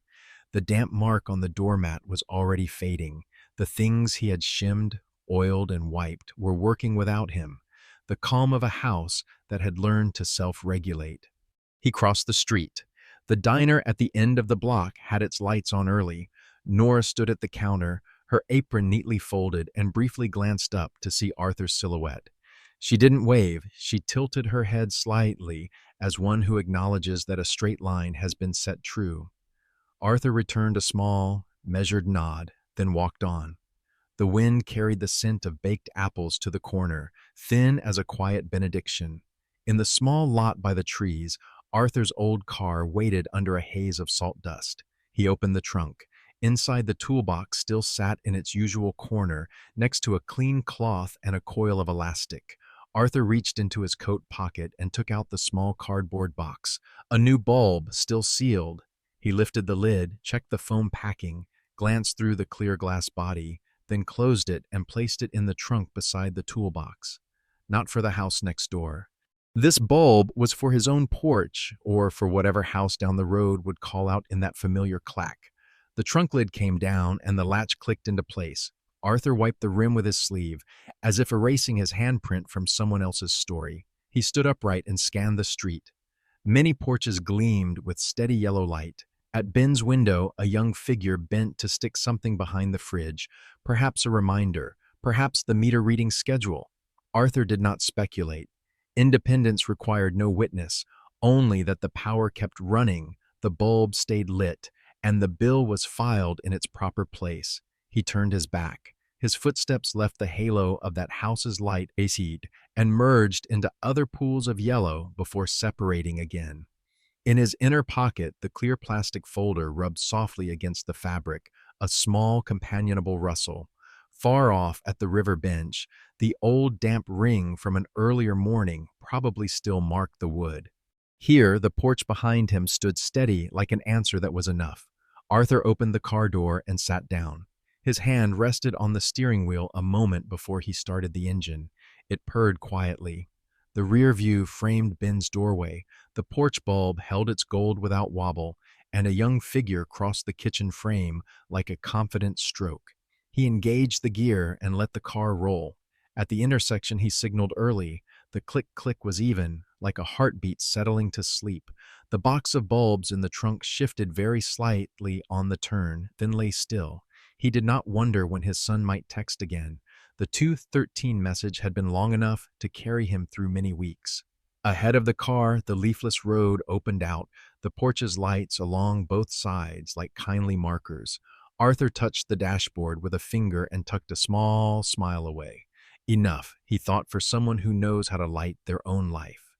The damp mark on the doormat was already fading. The things he had shimmed, oiled, and wiped were working without him, the calm of a house that had learned to self-regulate. He crossed the street. The diner at the end of the block had its lights on early. Nora stood at the counter, her apron neatly folded, and briefly glanced up to see Arthur's silhouette. She didn't wave, she tilted her head slightly as one who acknowledges that a straight line has been set true. Arthur returned a small, measured nod, then walked on. The wind carried the scent of baked apples to the corner, thin as a quiet benediction. In the small lot by the trees, Arthur's old car waited under a haze of salt dust. He opened the trunk. Inside, the toolbox still sat in its usual corner, next to a clean cloth and a coil of elastic. Arthur reached into his coat pocket and took out the small cardboard box. A new bulb, still sealed. He lifted the lid, checked the foam packing, glanced through the clear glass body, then closed it and placed it in the trunk beside the toolbox. Not for the house next door. This bulb was for his own porch, or for whatever house down the road would call out in that familiar clack. The trunk lid came down and the latch clicked into place. Arthur wiped the rim with his sleeve, as if erasing his handprint from someone else's story. He stood upright and scanned the street. Many porches gleamed with steady yellow light. At Ben's window, a young figure bent to stick something behind the fridge, perhaps a reminder, perhaps the meter reading schedule. Arthur did not speculate. Independence required no witness, only that the power kept running, the bulb stayed lit, and the bill was filed in its proper place. He turned his back. His footsteps left the halo of that house's light and merged into other pools of yellow before separating again. In his inner pocket, the clear plastic folder rubbed softly against the fabric, a small, companionable rustle. Far off at the river bench, the old damp ring from an earlier morning probably still marked the wood. Here, the porch behind him stood steady like an answer that was enough. Arthur opened the car door and sat down. His hand rested on the steering wheel a moment before he started the engine. It purred quietly. The rear view framed Ben's doorway, the porch bulb held its gold without wobble, and a young figure crossed the kitchen frame like a confident stroke. He engaged the gear and let the car roll. At the intersection, he signaled early. The click-click was even, like a heartbeat settling to sleep. The box of bulbs in the trunk shifted very slightly on the turn, then lay still. He did not wonder when his son might text again. The 213 message had been long enough to carry him through many weeks. Ahead of the car, the leafless road opened out, the porch's lights along both sides like kindly markers. Arthur touched the dashboard with a finger and tucked a small smile away. Enough, he thought, for someone who knows how to light their own life.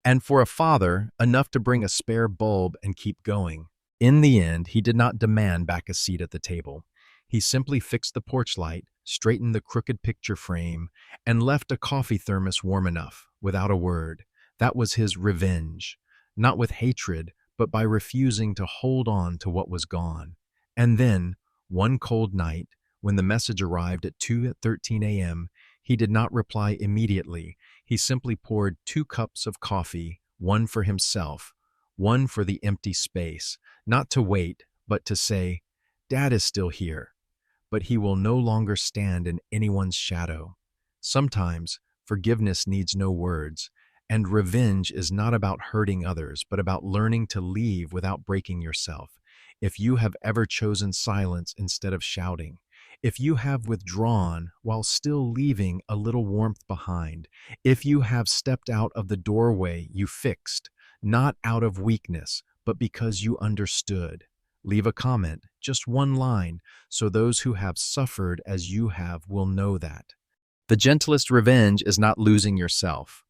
And for a father, enough to bring a spare bulb and keep going. In the end, he did not demand back a seat at the table. He simply fixed the porch light, straightened the crooked picture frame, and left a coffee thermos warm enough, without a word. That was his revenge. Not with hatred, but by refusing to hold on to what was gone. And then, one cold night, when the message arrived at 2:13 a.m., He did not reply immediately. He simply poured 2 cups of coffee, one for himself, one for the empty space, not to wait, but to say, "Dad is still here, but he will no longer stand in anyone's shadow." Sometimes forgiveness needs no words, and revenge is not about hurting others, but about learning to leave without breaking yourself. If you have ever chosen silence instead of shouting, if you have withdrawn while still leaving a little warmth behind, if you have stepped out of the doorway you fixed, not out of weakness, but because you understood, leave a comment, just one line, so those who have suffered as you have will know that. The gentlest revenge is not losing yourself.